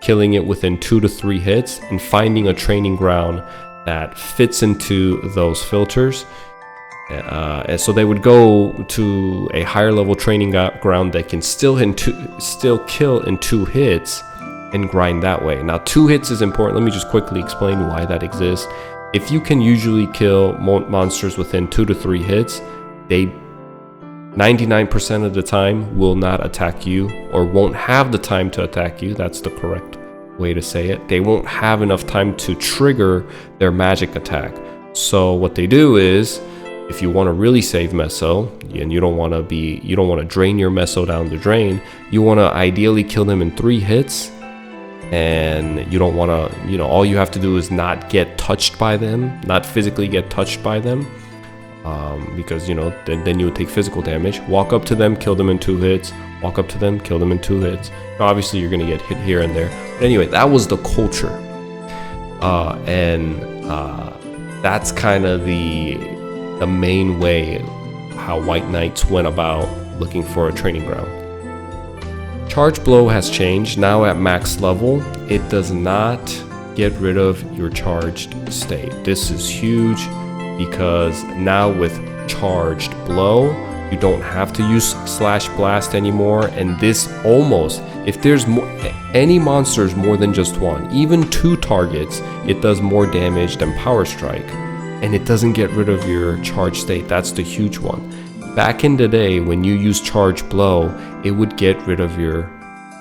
killing it within 2 to 3 hits and finding a training ground that fits into those filters. And so they would go to a higher level training ground that can still kill in 2 hits and grind that way. Now 2 hits is important. Let me just quickly explain why that exists. If you can usually kill monsters within 2 to 3 hits, they 99% of the time will not attack you, or won't have the time to attack you. That's the correct way to say it. They won't have enough time to trigger their magic attack. So what they do is, if you want to really save meso, and you don't want to drain your meso down the drain, you want to ideally kill them in 3 hits, and you don't want to, all you have to do is not get touched by them, not physically get touched by them, because then you would take physical damage. Walk up to them, kill them in 2 hits. Walk up to them, kill them in 2 hits. Obviously you're gonna get hit here and there, but anyway, that was the culture, and that's kind of the main way how White Knights went about looking for a training ground. Charge blow has changed. Now at max level, it does not get rid of your charged state. This is huge, because now with charged blow, you don't have to use slash blast anymore. And this almost, if there's any monsters more than just 1, even 2 targets, it does more damage than power strike, and it doesn't get rid of your charge state. That's the huge one. Back in the day, when you use charge blow, it would get rid of your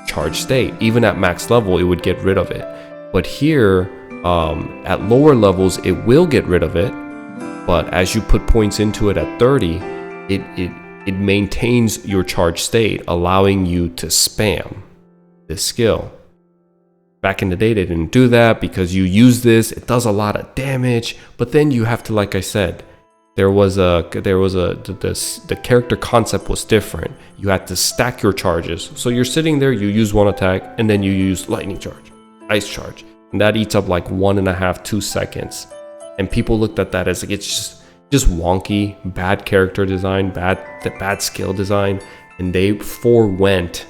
charge state. Even at max level, it would get rid of it. But here, at lower levels, it will get rid of it. But as you put points into it at 30, it maintains your charge state, allowing you to spam this skill. Back in the day, they didn't do that, because you use this, it does a lot of damage, but then you have to, like I said, the character concept was different. You had to stack your charges. So you're sitting there, you use 1 attack, and then you use lightning charge, ice charge, and that eats up like 1.5, 2 seconds. And people looked at that as like, it's just wonky, bad character design, bad skill design, and they forewent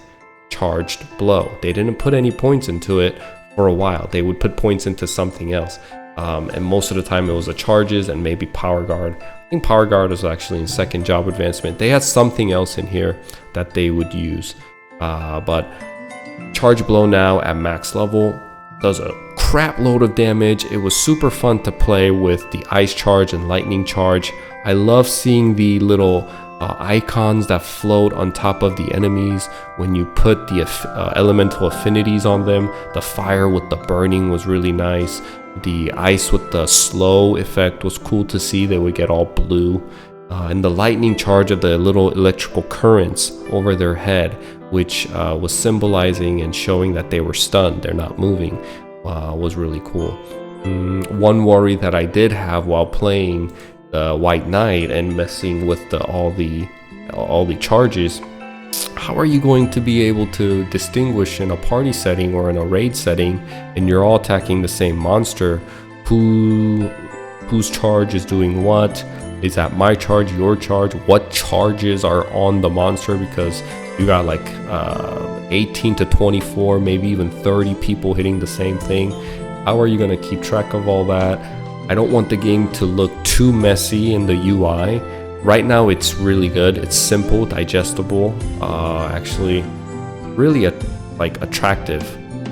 charged blow. They didn't put any points into it for a while. They would put points into something else, and most of the time it was the charges and maybe power guard. I think power guard was actually in second job advancement. They had something else in here that they would use, but charge blow now at max level does a crap load of damage. It was super fun to play with the ice charge and lightning charge. I love seeing the little icons that float on top of the enemies when you put the elemental affinities on them. The fire with the burning was really nice. The ice with the slow effect was cool to see. They would get all blue. And the lightning charge of the little electrical currents over their head, which was symbolizing and showing that they were stunned, they're not moving, was really cool. One worry that I did have while playing the White Knight and messing with all the charges, how are you going to be able to distinguish in a party setting or in a raid setting, and you're all attacking the same monster, whose charge is doing what? Is that my charge, your charge? What charges are on the monster? Because you got like 18 to 24, maybe even 30 people hitting the same thing. How are you going to keep track of all that? I don't want the game to look too messy in the UI. Right now it's really good. It's simple, digestible, actually really attractive,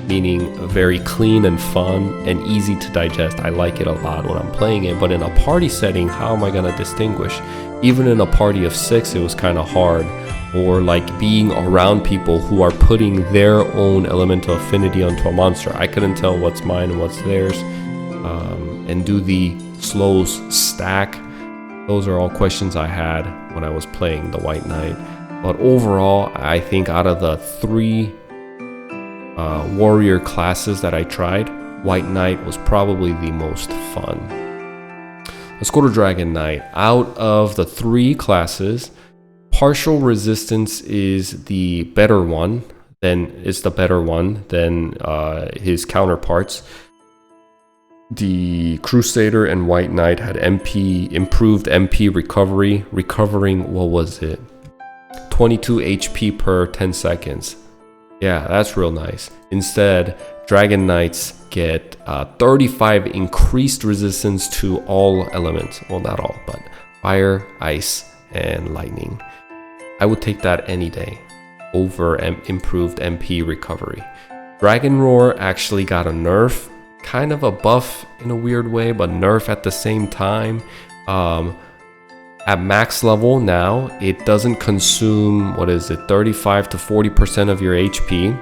meaning very clean and fun and easy to digest. I like it a lot when I'm playing it, but in a party setting, how am I going to distinguish? Even in a party of 6, it was kind of hard. Or like being around people who are putting their own elemental affinity onto a monster. I couldn't tell what's mine and what's theirs. And do the slows stack? Those are all questions I had when I was playing the White Knight. But overall, I think out of the 3 warrior classes that I tried, White Knight was probably the most fun. Let's go to Dragon Knight. Out of the 3 classes, partial resistance is the better one than his counterparts. The Crusader and White Knight had improved MP recovery, recovering, what was it? 22 HP per 10 seconds. Yeah, that's real nice. Instead, Dragon Knights get 35 increased resistance to all elements. Well, not all, but fire, ice, and lightning. I would take that any day over improved MP recovery. Dragon Roar actually got a nerf, kind of a buff in a weird way, but nerf at the same time. At max level now, it doesn't consume, 35 to 40% of your HP,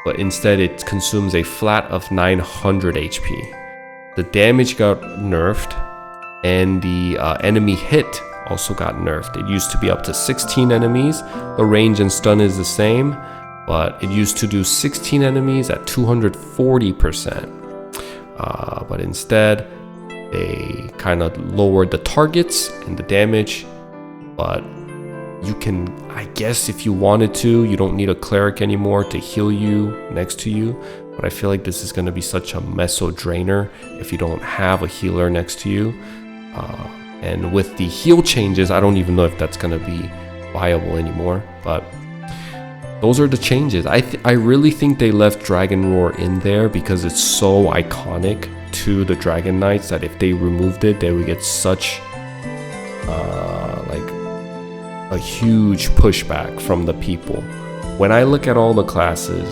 but instead it consumes a flat of 900 HP. The damage got nerfed, and the enemy hit also got nerfed. It used to be up to 16 enemies. The range and stun is the same, but it used to do 16 enemies at 240%. But instead, they kind of lowered the targets and the damage. But you can, I guess if you wanted to, you don't need a cleric anymore to heal you next to you. But I feel like this is going to be such a meso drainer if you don't have a healer next to you. And with the heal changes, I don't even know if that's going to be viable anymore. But those are the changes. I really think they left Dragon Roar in there because it's so iconic to the Dragon Knights that if they removed it, they would get such a huge pushback from the people. When I look at all the classes,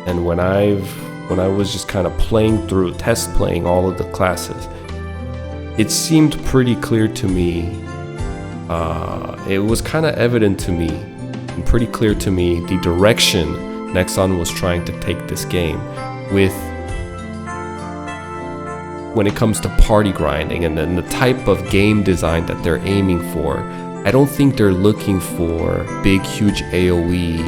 and when I was just kind of test playing all of the classes, it seemed pretty clear to me. It was kind of evident to me and pretty clear to me the direction Nexon was trying to take this game with when it comes to party grinding and then the type of game design that they're aiming for. I don't think they're looking for big, huge AoE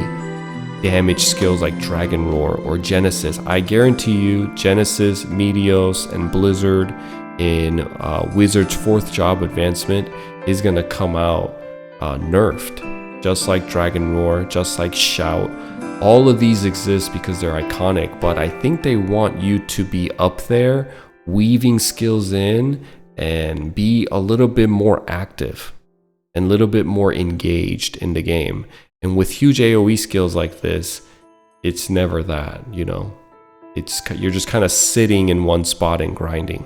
damage skills like Dragon Roar or Genesis. I guarantee you Genesis, Meteos, and Blizzard in Wizard's 4th job advancement is going to come out nerfed. Just like Dragon Roar, just like Shout. All of these exist because they're iconic, but I think they want you to be up there, weaving skills in, and be a little bit more active and a little bit more engaged in the game. And with huge AoE skills like this, it's never that, you know. You're just kind of sitting in one spot and grinding.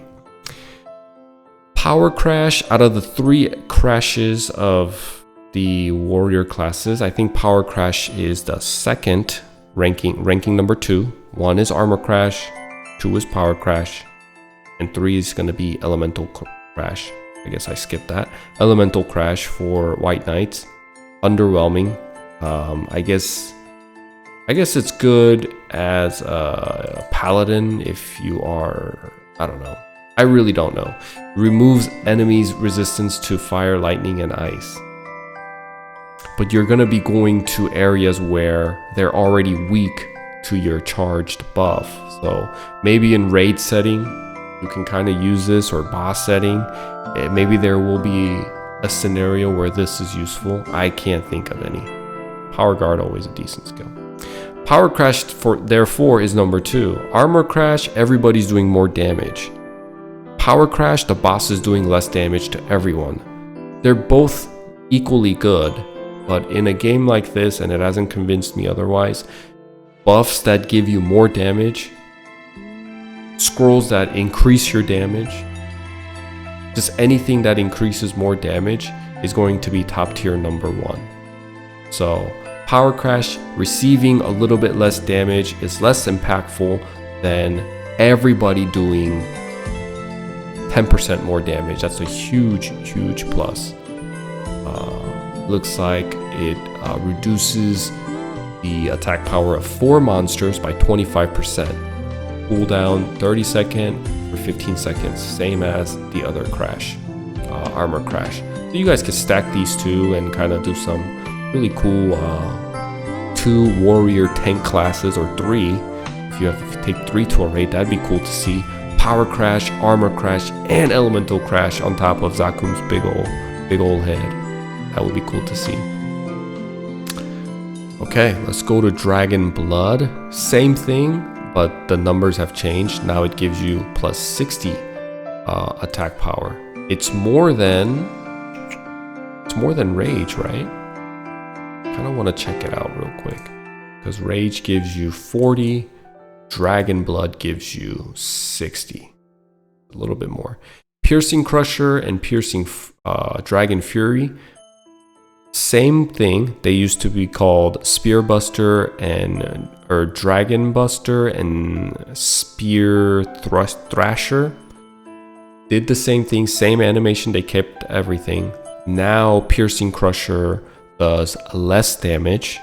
Power Crash, out of the 3 crashes of the warrior classes, I think Power Crash is the second ranking number 2. 1 is Armor Crash, 2 is Power Crash, and 3 is going to be Elemental Crash. I guess I skipped that. Elemental Crash for White Knights. Underwhelming. I guess it's good as a paladin if you are I don't know. I really don't know. Removes enemies' resistance to fire, lightning, and ice. But you're gonna be going to areas where they're already weak to your charged buff. So maybe in raid setting, you can kind of use this, or boss setting. Maybe there will be a scenario where this is useful. I can't think of any. Power guard, always a decent skill. Power crash, therefore, is number 2. Armor crash, everybody's doing more damage. Power crash, the boss is doing less damage to everyone. They're both equally good, but in a game like this, and it hasn't convinced me otherwise, buffs that give you more damage, scrolls that increase your damage, just anything that increases more damage is going to be top tier number 1. So power crash, receiving a little bit less damage is less impactful than everybody doing 10% more damage. That's a huge plus. Looks like it reduces the attack power of 4 monsters by 25%. Cooldown 30 seconds for 15 seconds, same as the other crash, armor crash. So you guys can stack these two and kind of do some really cool 2 warrior tank classes, or 3. If you have to take 3 to a raid, that'd be cool to see. Power crash, armor crash, and elemental crash on top of Zakum's big old head. That would be cool to see. Okay, let's go to Dragon Blood. Same thing, but the numbers have changed. Now it gives you plus 60 attack power. It's more than Rage, right? Kind of want to check it out real quick, because Rage gives you 40, Dragon Blood gives you 60, a little bit more. Piercing Crusher and Piercing Dragon Fury, same thing. They used to be called Spear Buster or Dragon Buster and Spear Thrasher. Did the same thing, same animation, they kept everything. Now Piercing Crusher does less damage,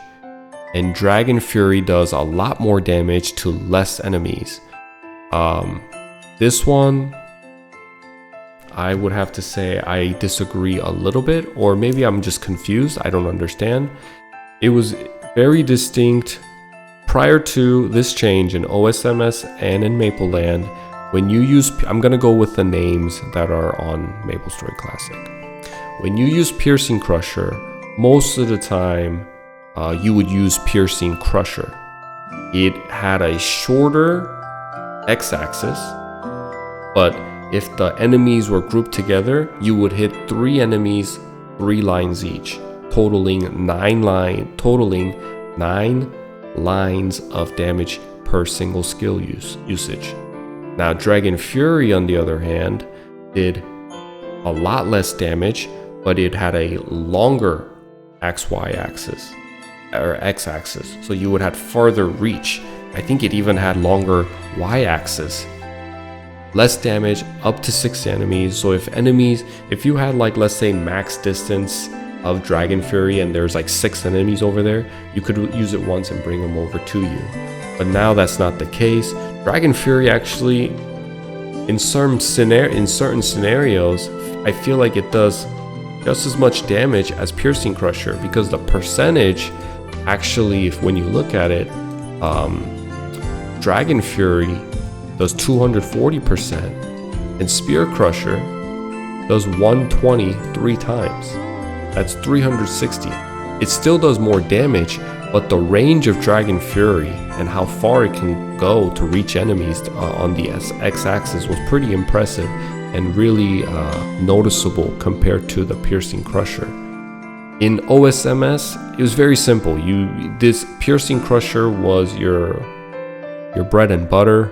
and Dragon Fury does a lot more damage to less enemies. This one, I would have to say I disagree a little bit, or maybe I'm just confused. I don't understand. It was very distinct prior to this change in OSMS and in Mapleland. When you use, I'm gonna go with the names that are on Maplestory Classic. When you use Piercing Crusher, most of the time you would use Piercing Crusher. It had a shorter x-axis, but if the enemies were grouped together, you would hit 3 enemies 3 lines each, totaling 9 lines of damage per single skill usage. Now Dragon Fury, on the other hand, did a lot less damage, but it had a longer XY axis or x-axis, so you would have farther reach. I think it even had longer y-axis. Less damage, up to 6 enemies. So if you had, like, let's say max distance of Dragon Fury and there's like 6 enemies over there, you could use it once and bring them over to you. But now that's not the case. Dragon Fury actually, in certain scenarios, I feel like it does just as much damage as Piercing Crusher, because the percentage, actually, when you look at it, Dragon Fury does 240%, and Spear Crusher does 120 3 times. That's 360. It still does more damage, but the range of Dragon Fury and how far it can go to reach enemies on the x-axis was pretty impressive and really noticeable compared to the Piercing Crusher. In OSMS, it was very simple. This Piercing Crusher was your bread and butter,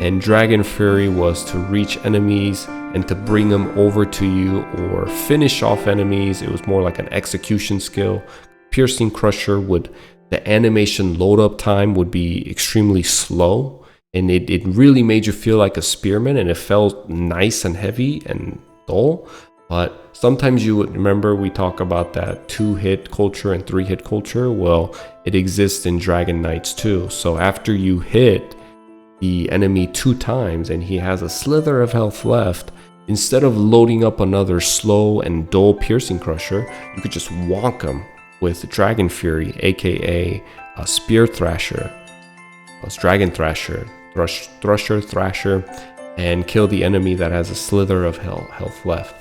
and Dragon Fury was to reach enemies and to bring them over to you or finish off enemies. It was more like an execution skill. Piercing Crusher the animation load up time would be extremely slow, and it really made you feel like a spearman, and it felt nice and heavy and dull. But sometimes you would remember we talk about that 2-hit culture and 3-hit culture. Well, it exists in Dragon Knights too. So after you hit, the enemy 2 times and he has a slither of health left, instead of loading up another slow and dull piercing crusher, you could just wonk him with Dragon Fury, aka a Spear Thrasher, Dragon Thrasher, Thrasher, and kill the enemy that has a slither of health left.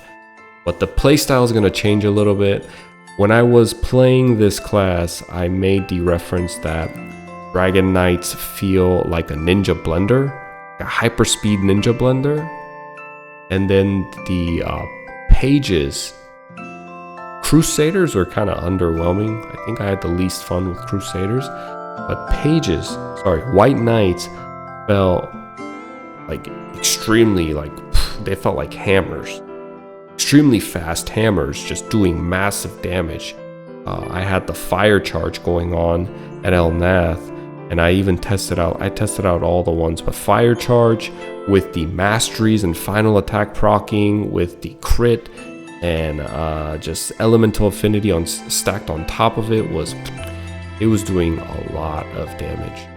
But the playstyle is going to change a little bit. When I was playing this class, I made the reference that Dragon Knights feel like a ninja blender, a hyperspeed ninja blender. And then the pages, Crusaders were kind of underwhelming. I think I had the least fun with Crusaders. But White Knights felt like extremely, they felt like hammers. Extremely fast hammers just doing massive damage. I had the fire charge going on at El Nath, and I even tested out all the ones, but fire charge with the masteries and final attack proccing with the crit and just elemental affinity stacked on top of it was doing a lot of damage.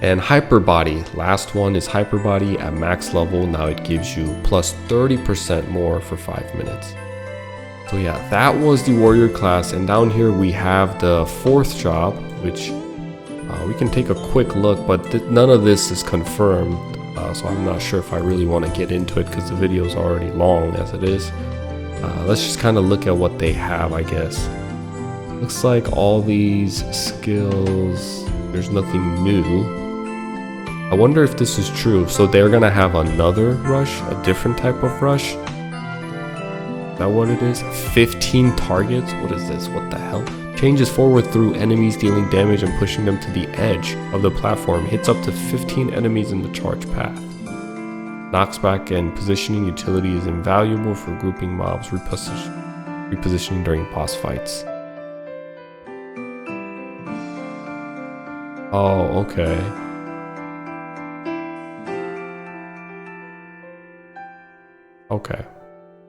And Hyper Body, last one is Hyper Body at max level. Now it gives you plus 30% more for 5 minutes. So yeah, that was the warrior class. And down here we have the 4th job, which we can take a quick look, but none of this is confirmed. So I'm not sure if I really want to get into it because the video is already long as it is. Let's just kind of look at what they have, I guess. Looks like all these skills, there's nothing new. I wonder if this is true. So they're gonna have another rush, a different type of rush. Is that what it is? 15 targets? What is this? What the hell? Changes forward through enemies, dealing damage and pushing them to the edge of the platform. Hits up to 15 enemies in the charge path. Knocks back and positioning utility is invaluable for grouping mobs, repositioning during boss fights. Oh, okay. Okay.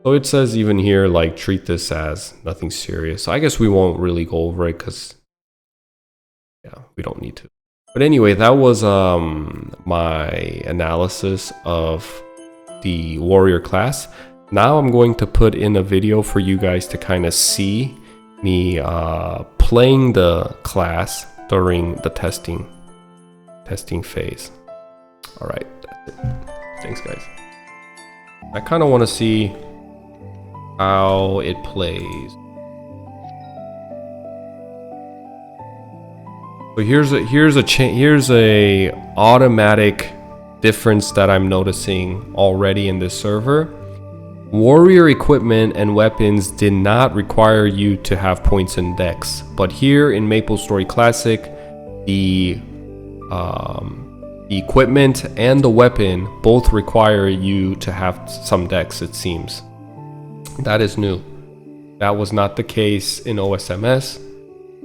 So it says even here, treat this as nothing serious. So I guess we won't really go over it because, yeah, we don't need to. But anyway, that was my analysis of the warrior class. Now I'm going to put in a video for you guys to kind of see me playing the class during the testing phase. All right, that's it. Thanks, guys. I kind of want to see how it plays. So here's a automatic difference that I'm noticing already in this server. Warrior equipment and weapons did not require you to have points in dex, but here in Maplestory Classic, the equipment and the weapon both require you to have some dex, it seems. That is new. That was not the case in OSMS,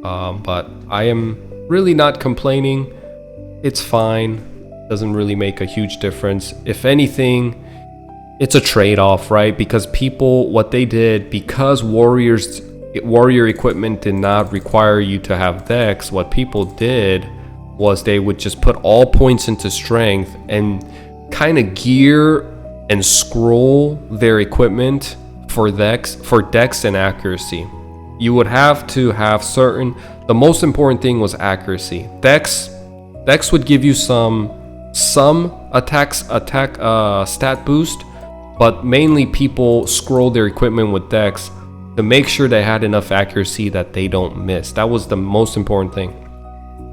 but I am really not complaining. It's fine. Doesn't really make a huge difference. If anything, it's a trade-off, right? Because people, what they did, because warrior equipment did not require you to have dex, what people did was they would just put all points into strength and kind of gear and scroll their equipment for dex and accuracy. You would have to have the most important thing was accuracy. Dex would give you some attack stat boost, but mainly people scroll their equipment with dex to make sure they had enough accuracy that they don't miss. That was the most important thing.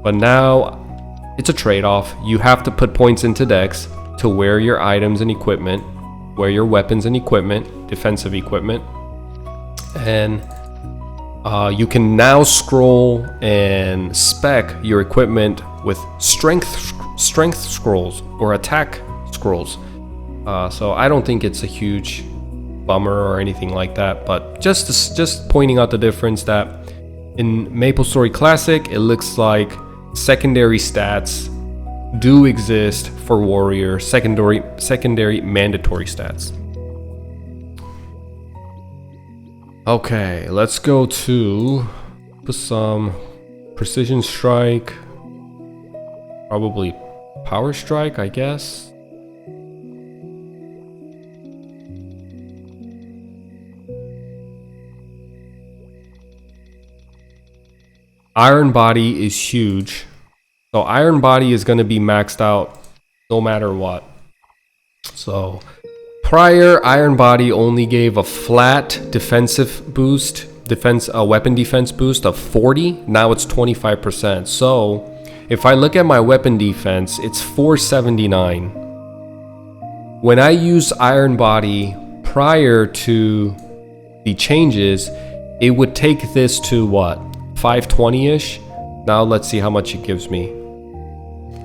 But now it's a trade-off. You have to put points into dex to wear your items and equipment, wear your weapons and equipment, defensive equipment, and you can now scroll and spec your equipment with strength scrolls or attack scrolls. So I don't think it's a huge bummer or anything like that, but just pointing out the difference that in Maplestory Classic, it looks like secondary stats do exist for warrior, secondary mandatory stats. Okay, let's go to some precision strike. Probably power strike, I guess. Iron Body is huge. So Iron Body is going to be maxed out no matter what. So prior Iron Body only gave a flat defensive boost, weapon defense boost of 40. Now it's 25%. So if I look at my weapon defense, it's 479. When I use Iron Body prior to the changes, it would take this to what? 520-ish? Now let's see how much it gives me.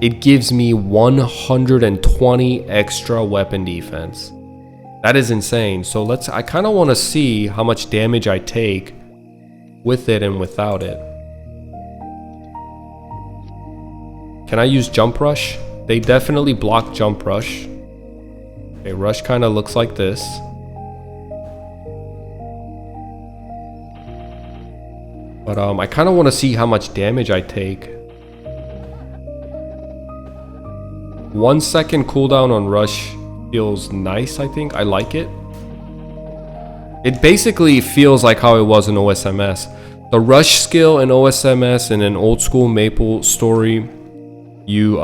It gives me 120 extra weapon defense. That is insane. So I kind of want to see how much damage I take with it and without it. Can I use Jump Rush? They definitely block Jump Rush. Okay, Rush kind of looks like this. But I kind of want to see how much damage I take. 1 second cooldown on Rush feels nice, I think. I like it. It basically feels like how it was in OSMS. The Rush skill in OSMS and in old school Maplestory, you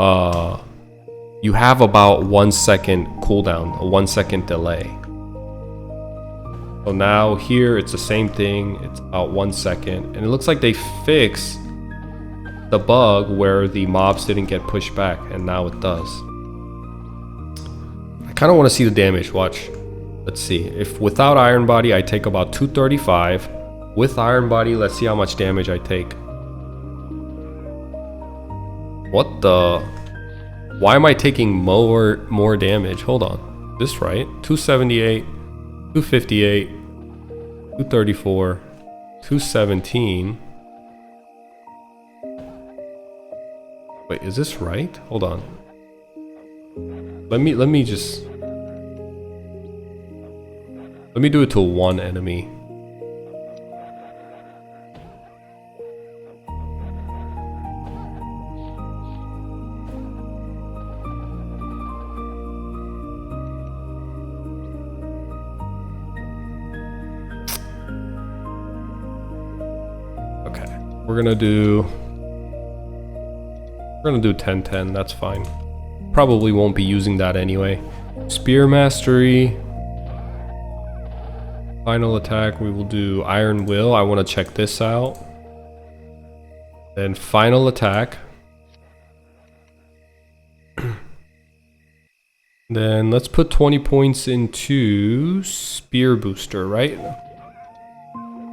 have about 1 second cooldown, a 1 second delay. So now here it's the same thing, it's about 1 second, and it looks like they fixed the bug where the mobs didn't get pushed back, and now it does. I kind of want to see the damage. Watch. Let's see. If without Iron Body I take about 235, with Iron Body let's see how much damage I take. What the? Why am I taking more damage? Hold on. Is this right? 278, 258, 234, 217. Wait, is this right? Hold on. Let me do it to one enemy. Okay, we're gonna do 10-10, that's fine. Probably won't be using that anyway. Spear Mastery. Final attack, we will do Iron Will. I want to check this out. Then final attack. Then let's put 20 points into Spear Booster, right?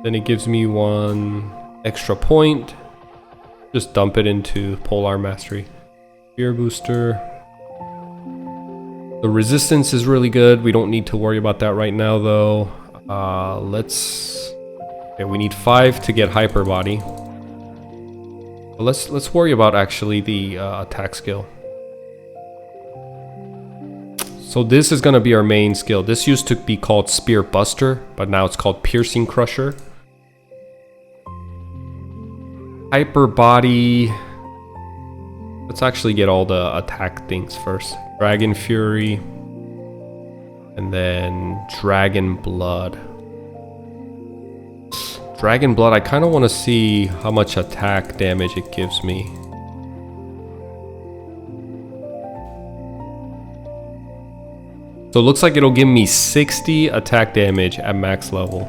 Then it gives me 1 extra point. Just dump it into Polar Mastery. Spear Booster. The resistance is really good. We don't need to worry about that right now though. Okay, we need 5 to get Hyper Body. But let's worry about actually the attack skill. So this is gonna be our main skill. This used to be called Spear Buster, but now it's called Piercing Crusher. Hyper Body. Let's actually get all the attack things first. Dragon Fury. And then Dragon Blood. Dragon Blood, I kind of want to see how much attack damage it gives me. So it looks like it'll give me 60 attack damage at max level.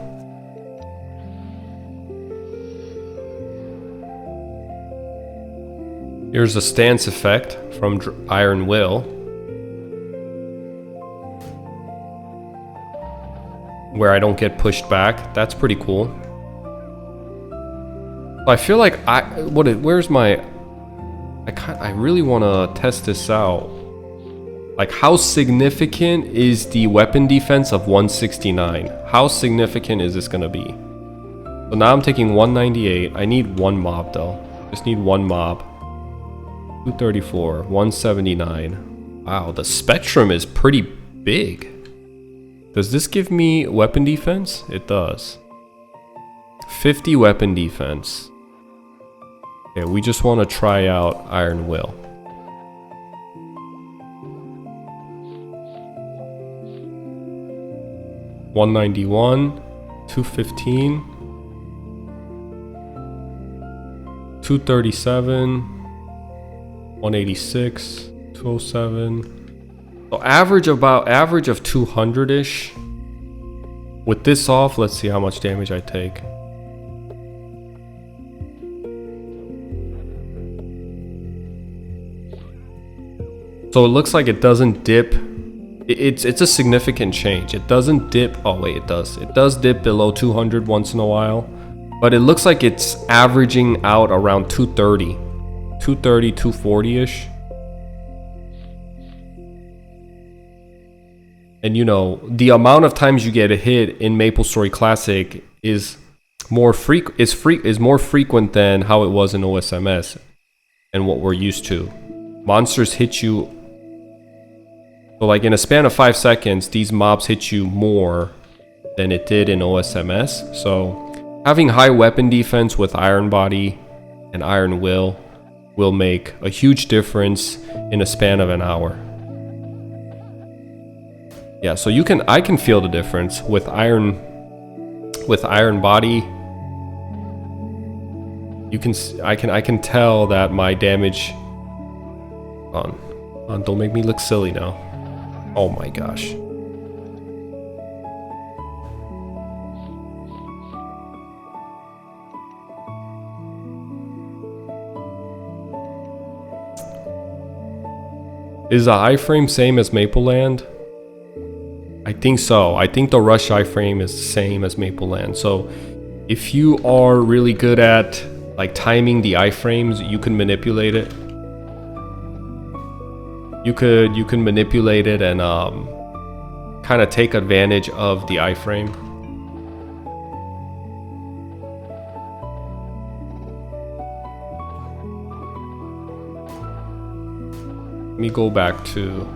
Here's the stance effect from Iron Will, where I don't get pushed back. That's pretty cool. I feel like I really want to test this out. Like, how significant is the weapon defense of 169? How significant is this gonna be? So now I'm taking 198. I need 1 mob though. Just need 1 mob. 234, 179. Wow, the spectrum is pretty big. Does this give me weapon defense? It does. 50 weapon defense. Okay, we just want to try out Iron Will. 191, 215, 237, 186, 207. So average of 200-ish. With this off, let's see how much damage I take. So it looks like it doesn't dip. It's a significant change. It doesn't dip. Oh wait, it does. It does dip below 200 once in a while, but it looks like it's averaging out around 230, 240-ish. And you know, the amount of times you get a hit in Maplestory Classic is more frequent than how it was in OSMS and what we're used to. Monsters hit you. So like in a span of 5 seconds, these mobs hit you more than it did in OSMS. So having high weapon defense with Iron Body and Iron Will make a huge difference in a span of an hour. Yeah, so I can feel the difference with Iron Body. I can tell that my damage. Don't make me look silly now. Oh my gosh. Is the iframe same as Maple Land? I think so. I think the rush iframe is the same as Maple Land. So if you are really good at like timing the iframes, you can manipulate it. You can manipulate it and kind of take advantage of the iframe. Let me go back to.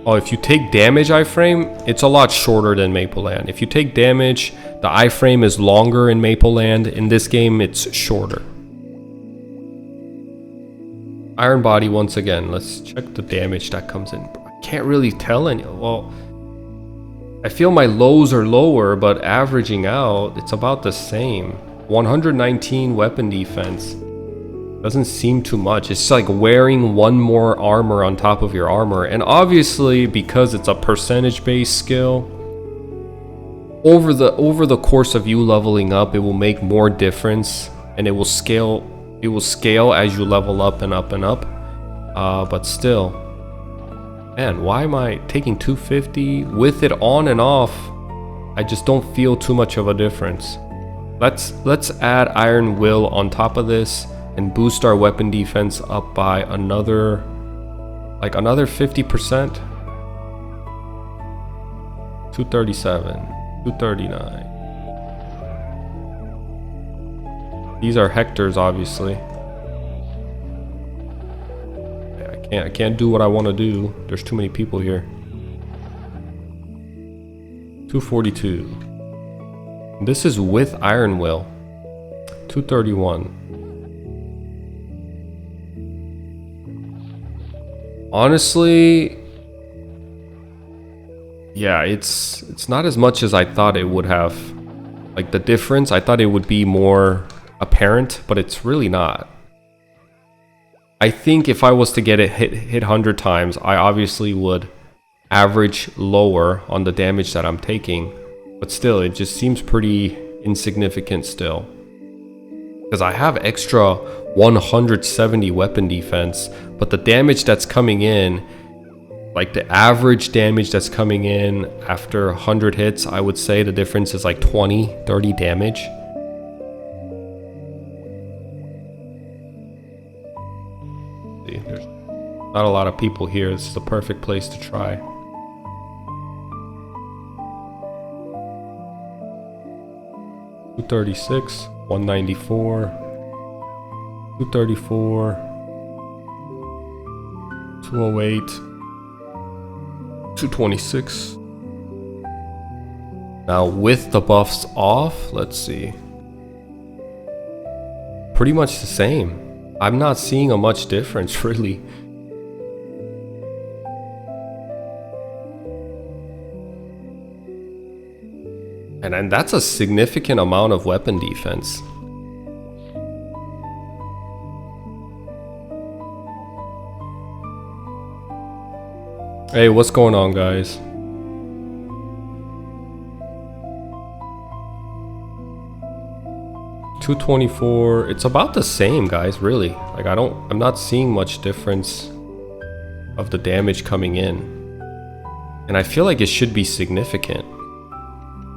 Oh, if you take damage iframe, it's a lot shorter than Maple Land. If you take damage, the iframe is longer in Maple Land. In this game, it's shorter. Iron Body once again. Let's check the damage that comes in. I can't really tell any. Well, I feel my lows are lower, but averaging out, it's about the same. 119 weapon defense. Doesn't seem too much. It's like wearing one more armor on top of your armor. And obviously, because it's a percentage-based skill, over the course of you leveling up, it will make more difference, and it will scale as you level up and up and up. But still, man, why am I taking 250 with it on and off? I just don't feel too much of a difference. Let's add Iron Will on top of this and boost our weapon defense up by another 50%. 237, 239. These are hectares, obviously. I can't do what I want to do. There's too many people here. 242. This is with Iron Will. 231. Honestly, yeah, it's not as much as I thought it would have. Like the difference, I thought it would be more apparent, but it's really not. I think if I was to get it hit 100 times, I obviously would average lower on the damage that I'm taking, but still, it just seems pretty insignificant still. Because I have extra 170 weapon defense, but the damage that's coming in, like the average damage that's coming in after 100 hits, I would say the difference is like 20-30 damage. See, there's not a lot of people here. This is the perfect place to try. $236, 194, 234, 208, 226. Now with the buffs off, let's see. Pretty much the same. I'm not seeing a much difference, really. And that's a significant amount of weapon defense. Hey, what's going on, guys? $224. It's about the same, guys, really. Like I'm not seeing much difference of the damage coming in. And I feel like it should be significant.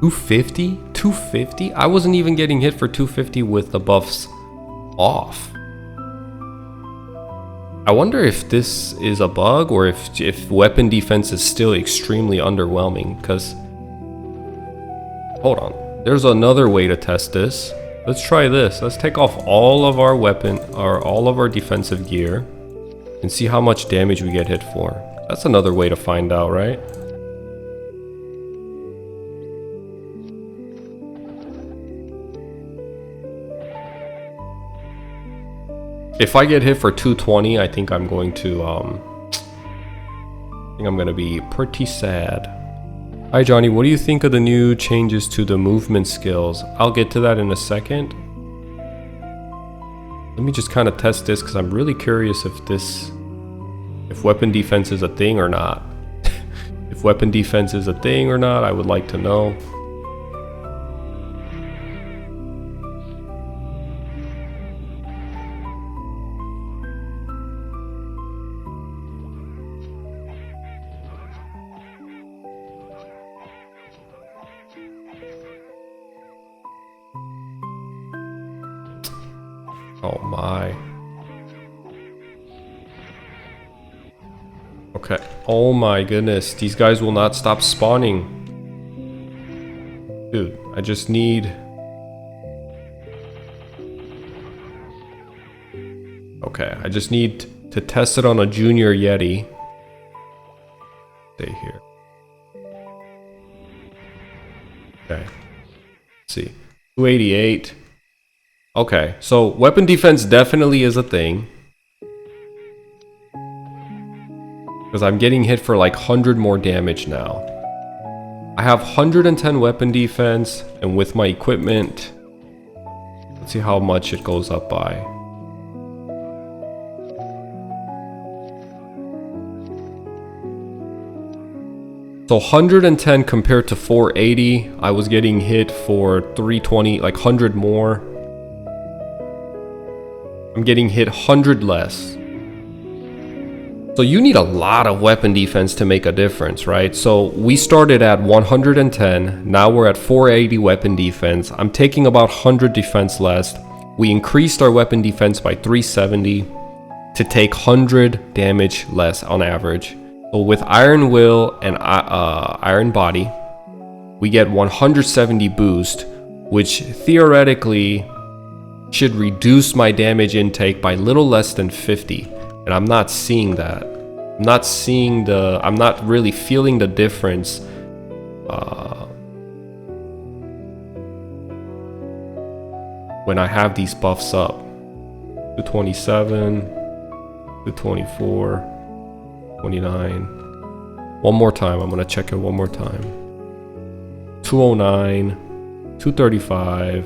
250? 250? I wasn't even getting hit for 250 with the buffs off. I wonder if this is a bug or if weapon defense is still extremely underwhelming, because hold on, there's another way to test this. Let's try this. Let's take off all of our weapon or all of our defensive gear and see how much damage we get hit for. That's another way to find out, right? If I get hit for 220, I think I'm going to be pretty sad. Hi Johnny, what do you think of the new changes to the movement skills? I'll get to that in a second. Let me just kind of test this because I'm really curious if weapon defense is a thing or not. If weapon defense is a thing or not, I would like to know. Oh my. Okay. Oh my goodness. These guys will not stop spawning. Dude, I just need... Okay, I just need to test it on a junior Yeti. Stay here. Okay. Let's see. 288. Okay, so weapon defense definitely is a thing. Because I'm getting hit for like 100 more damage now. I have 110 weapon defense, and with my equipment, let's see how much it goes up by. So 110 compared to 480, I was getting hit for 320, like 100 more. I'm getting hit 100 less. So you need a lot of weapon defense to make a difference, right? So we started at 110, now we're at 480 weapon defense. I'm taking about 100 defense less. We increased our weapon defense by 370 to take 100 damage less on average. So with Iron Will and Iron Body, we get 170 boost, which theoretically should reduce my damage intake by little less than 50, and I'm not seeing that. I'm not really feeling the difference when I have these buffs up. 227, 224, 29. One more time, I'm gonna check it one more time. 209, 235.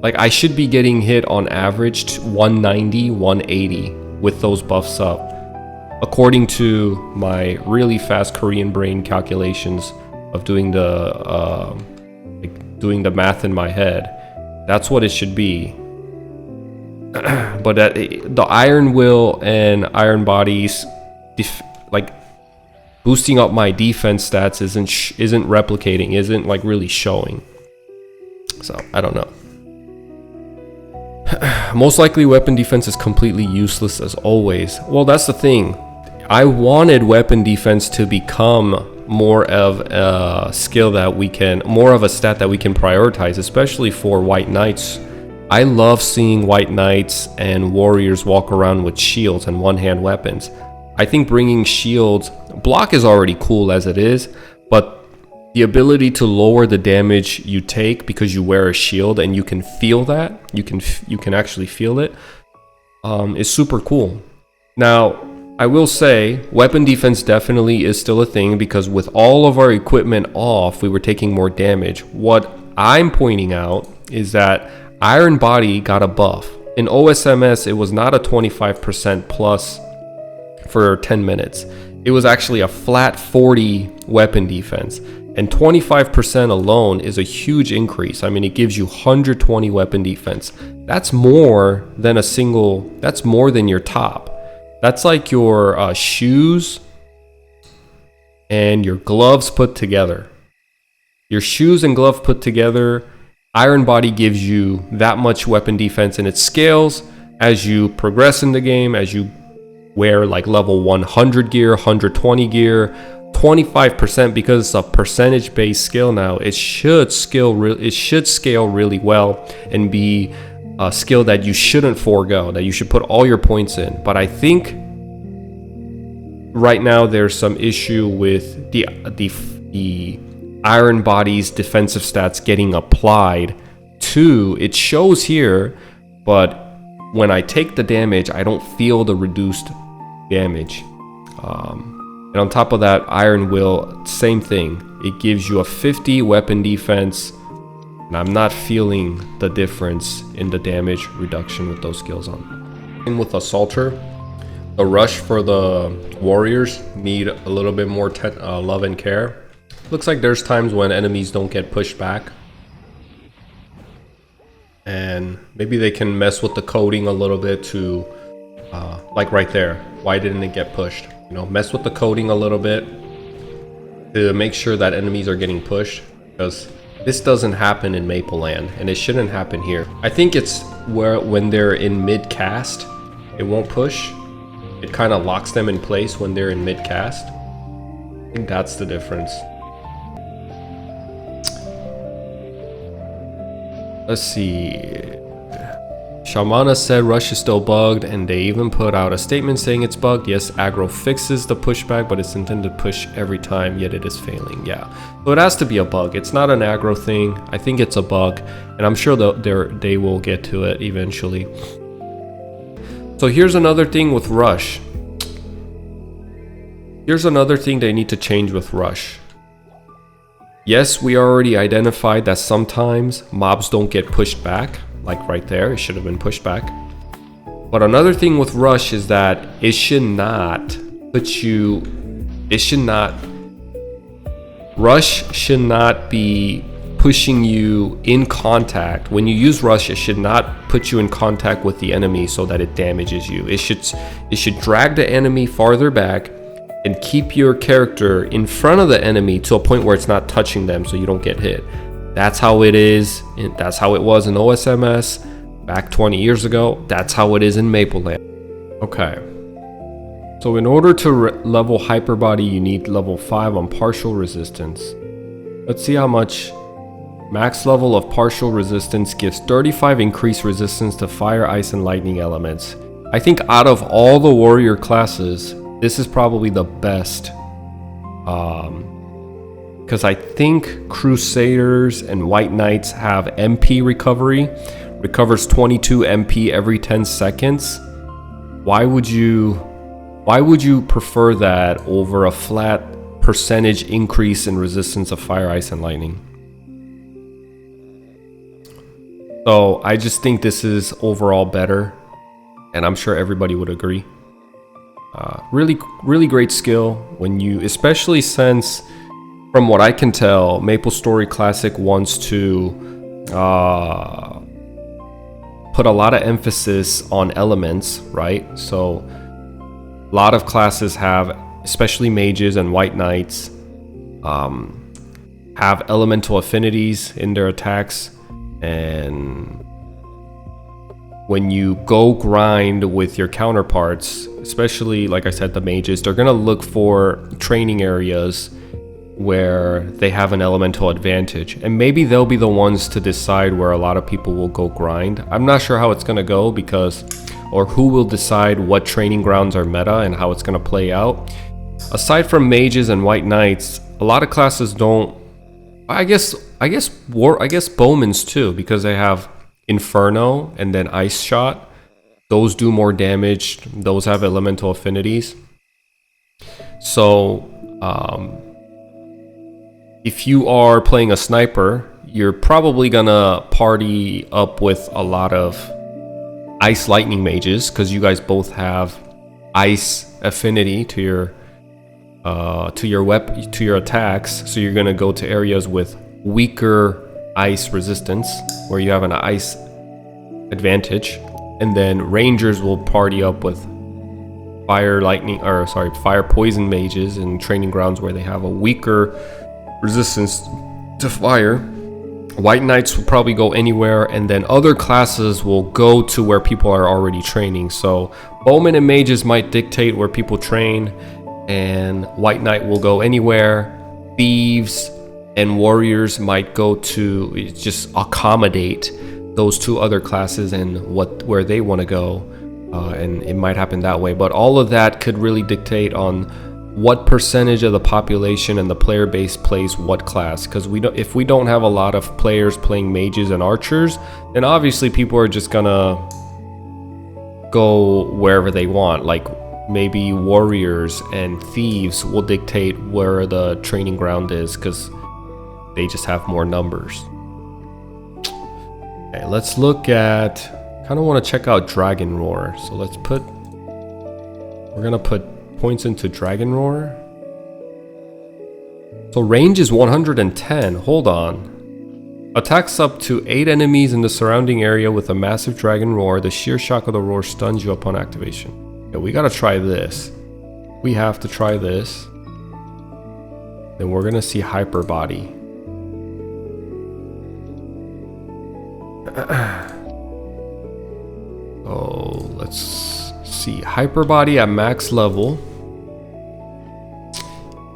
Like, I should be getting hit on average 190, 180 with those buffs up. According to my really fast Korean brain calculations of doing the math in my head, that's what it should be. But the Iron Will and Iron Bodies, like boosting up my defense stats isn't replicating, isn't like really showing. So I don't know. Most likely weapon defense is completely useless as always. Well, that's the thing. I wanted weapon defense to become more of a skill that we can, more of a stat that we can prioritize, especially for white knights. I love seeing white knights and warriors walk around with shields and one-hand weapons. I think bringing shields, block is already cool as it is, but the ability to lower the damage you take because you wear a shield and you can feel that, you can actually feel it. is super cool. Now, I will say, weapon defense definitely is still a thing because with all of our equipment off, we were taking more damage. What I'm pointing out is that Iron Body got a buff. In OSMS, it was not a 25% plus for 10 minutes. It was actually a flat 40 weapon defense. And 25% alone is a huge increase. I mean, it gives you 120 weapon defense. That's more than that's more than your top. That's like your shoes and your gloves put together. Your shoes and glove put together, Iron Body gives you that much weapon defense, and it scales as you progress in the game, as you wear like level 100 gear, 120 gear, 25%, because it's a percentage based skill now. It should scale really well and be a skill that you shouldn't forego, that you should put all your points in. But I think right now there's some issue with the Iron Body's defensive stats getting applied to, it shows here, but when I take the damage, I don't feel the reduced damage. And on top of that, Iron Will, same thing. It gives you a 50 weapon defense, and I'm not feeling the difference in the damage reduction with those skills on. And with Assaulter, the rush for the warriors need a little bit more love and care. Looks like there's times when enemies don't get pushed back, and maybe they can mess with the coding a little bit to like right there, why didn't it get pushed? You know, mess with the coding a little bit to make sure that enemies are getting pushed, because this doesn't happen in Maple Land, and it shouldn't happen here. I think it's where when they're in mid-cast, it won't push. It kind of locks them in place when they're in mid-cast. I think that's the difference. Let's see. Shamana said Rush is still bugged, and they even put out a statement saying it's bugged. Yes, aggro fixes the pushback, but it's intended to push every time, yet it is failing. Yeah, so it has to be a bug. It's not an aggro thing. I think it's a bug, and I'm sure they will get to it eventually. So here's another thing with Rush. Here's another thing they need to change with Rush. Yes, we already identified that sometimes mobs don't get pushed back, like right there, it should have been pushed back. But another thing with Rush is that it should not Rush should not be pushing you in contact. When you use Rush, it should not put you in contact with the enemy so that it damages you. It should drag the enemy farther back and keep your character in front of the enemy to a point where it's not touching them so you don't get hit. That's how it is. That's how it was in OSMS back 20 years ago. That's how it is in Maple Land. Okay. So in order to level Hyper Body, you need level 5 on partial resistance. Let's see how much. Max level of partial resistance gives 35 increased resistance to fire, ice, and lightning elements. I think out of all the warrior classes, this is probably the best, because I think Crusaders and White Knights have MP recovery, recovers 22 MP every 10 seconds. Why would you prefer that over a flat percentage increase in resistance of fire, ice, and lightning? So I just think this is overall better, and I'm sure everybody would agree. Really great skill when you, especially since, from what I can tell, Maplestory Classic wants to put a lot of emphasis on elements, right? So a lot of classes have, especially mages and white knights, have elemental affinities in their attacks, and when you go grind with your counterparts, especially like I said, the mages, they're gonna look for training areas where they have an elemental advantage, and maybe they'll be the ones to decide where a lot of people will go grind. I'm not sure how it's gonna go, or who will decide what training grounds are meta and how it's gonna play out. Aside from mages and white knights, a lot of classes don't. I guess bowmans too, because they have Inferno and then Ice Shot. those do more damage. Those have elemental affinities. So if you are playing a sniper, you're probably gonna party up with a lot of ice lightning mages because you guys both have ice affinity to your attacks. So you're gonna go to areas with weaker ice resistance where you have an ice advantage, and then rangers will party up with fire poison mages in training grounds where they have a weaker resistance to fire. White knights will probably go anywhere, and then other classes will go to where people are already training. So bowmen and mages might dictate where people train, and white knight will go anywhere. Thieves and warriors might go to just accommodate those two other classes and where they want to go, and it might happen that way. But all of that could really dictate on what percentage of the population and the player base plays what class. Because if we don't have a lot of players playing mages and archers, then obviously people are just gonna go wherever they want. Like maybe warriors and thieves will dictate where the training ground is because they just have more numbers. Okay, let's look at, kind of want to check out Dragon Roar. So we're gonna put points into Dragon Roar. So range is 110. Hold on. Attacks up to 8 enemies in the surrounding area with a massive Dragon Roar. The sheer shock of the roar stuns you upon activation. Yeah, we gotta try this. We have to try this. Then we're gonna see Hyper Body. Oh, let's see. Hyper Body at max level.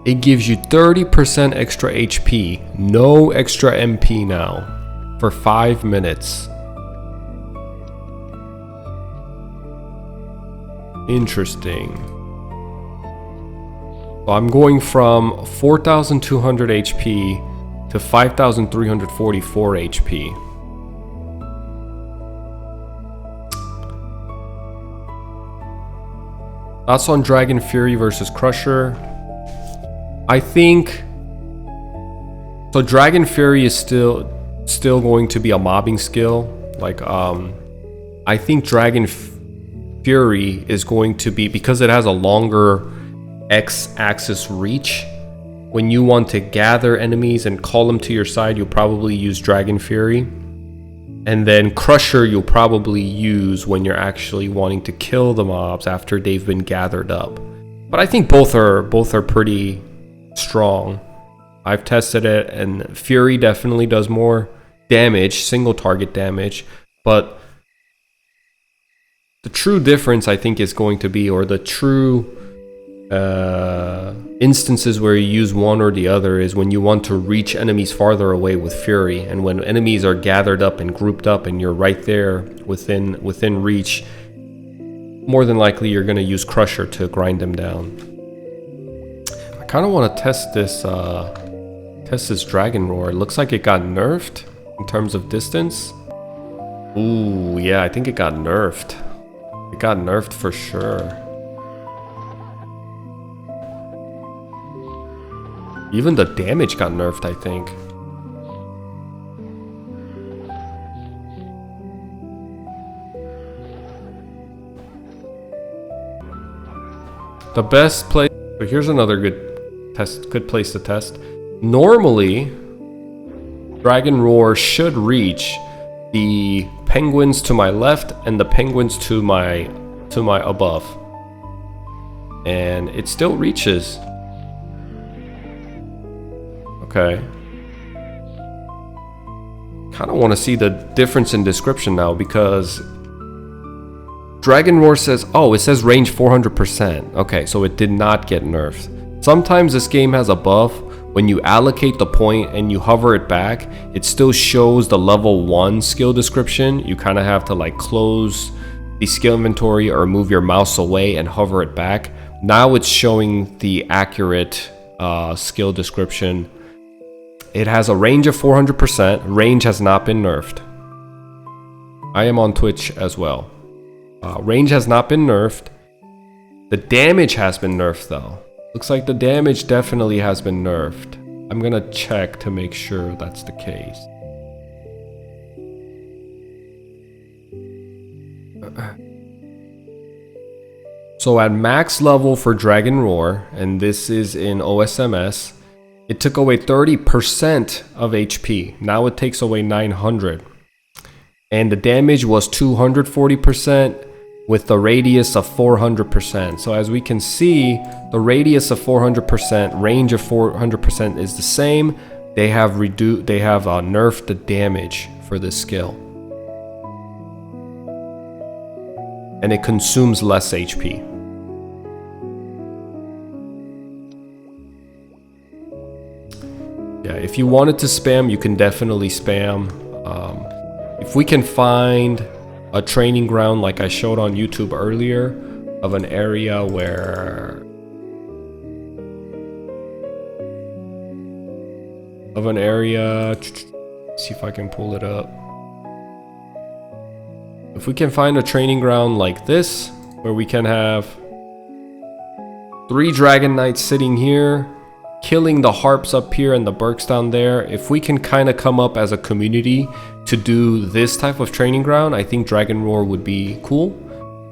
It gives you 30% extra HP, no extra MP now, for 5 minutes. Interesting. So I'm going from 4,200 HP to 5,344 HP. Thoughts on Dragon Fury versus Crusher? I think so. Dragon Fury is still going to be a mobbing skill. Like I think Dragon Fury is going to be, because it has a longer X-axis reach. When you want to gather enemies and call them to your side, you'll probably use Dragon Fury, and then Crusher you'll probably use when you're actually wanting to kill the mobs after they've been gathered up. But I think both are pretty strong. I've tested it, and Fury definitely does more damage, single target damage, but the true difference I think is going to be, or the true instances where you use one or the other, is when you want to reach enemies farther away with Fury, and when enemies are gathered up and grouped up and you're right there within reach, more than likely you're going to use Crusher to grind them down. I kind of want to test this Dragon Roar. It looks like it got nerfed in terms of distance. Ooh, yeah, I think it got nerfed. It got nerfed for sure. Even the damage got nerfed, I think. The best place. So here's another good place to test. Normally, Dragon Roar should reach the penguins to my left and the penguins to my above, and it still reaches. Okay. Kind of want to see the difference in description now, because Dragon Roar says, oh, it says range 400%. Okay, so it did not get nerfed. Sometimes this game has a buff. When you allocate the point and you hover it back, it still shows the level 1 skill description. You kind of have to like close the skill inventory or move your mouse away and hover it back. Now it's showing the accurate skill description. It has a range of 400%. Range has not been nerfed. I am on Twitch as well. Range has not been nerfed. The damage has been nerfed though. Looks like the damage definitely has been nerfed. I'm gonna check to make sure that's the case. So at max level for Dragon Roar, and this is in OSMS, it took away 30% of HP. Now it takes away 900. And the damage was 240% with the radius of 400%. So as we can see, the radius of 400%, range of 400% is the same. They have nerfed the damage for this skill. And it consumes less HP. Yeah, if you wanted to spam, you can definitely spam. If we can find a training ground like I showed on YouTube earlier of an area where see if I can pull it up. If we can find a training ground like this where we can have 3 Dragon Knights sitting here, killing the harps up here and the Berks down there, if we can kind of come up as a community to do this type of training ground, I think Dragon Roar would be cool.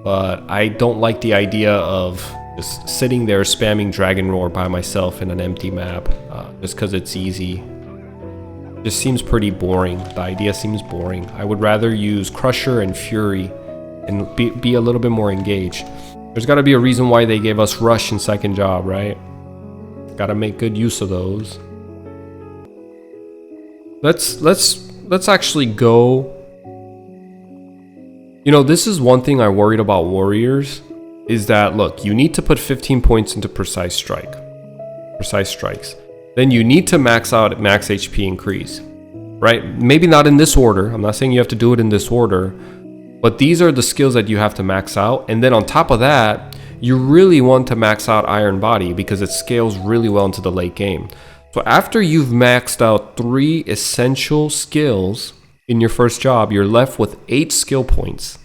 But I don't like the idea of just sitting there spamming Dragon Roar by myself in an empty map, just because it's easy. It just seems pretty boring. The idea seems boring. I would rather use Crusher and Fury and be a little bit more engaged. There's got to be a reason why they gave us Rush and Second Job, right? Gotta make good use of those. Let's actually go. You know, this is one thing I worried about Warriors, is that, look, you need to put 15 points into precise strikes. Then you need to max out max HP increase, right? Maybe not in this order. I'm not saying you have to do it in this order, but these are the skills that you have to max out. And then on top of that, you really want to max out Iron Body because it scales really well into the late game. So after you've maxed out 3 essential skills in your first job, you're left with 8 skill points.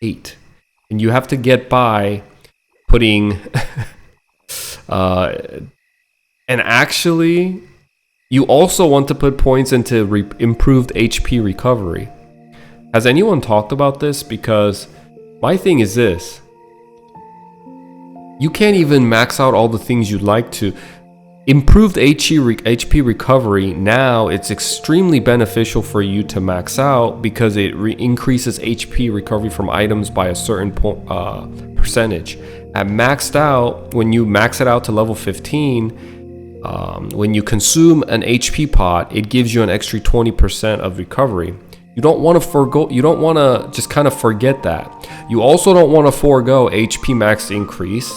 8. And you have to get by putting... and actually, you also want to put points into improved HP recovery. Has anyone talked about this? Because my thing is this. You can't even max out all the things you'd like to. Improved HP recovery, now it's extremely beneficial for you to max out because it increases HP recovery from items by a certain percentage. At maxed out, when you max it out to level 15, when you consume an HP pot, it gives you an extra 20% of recovery. You don't want to just kind of forget that. You also don't want to forego HP max increase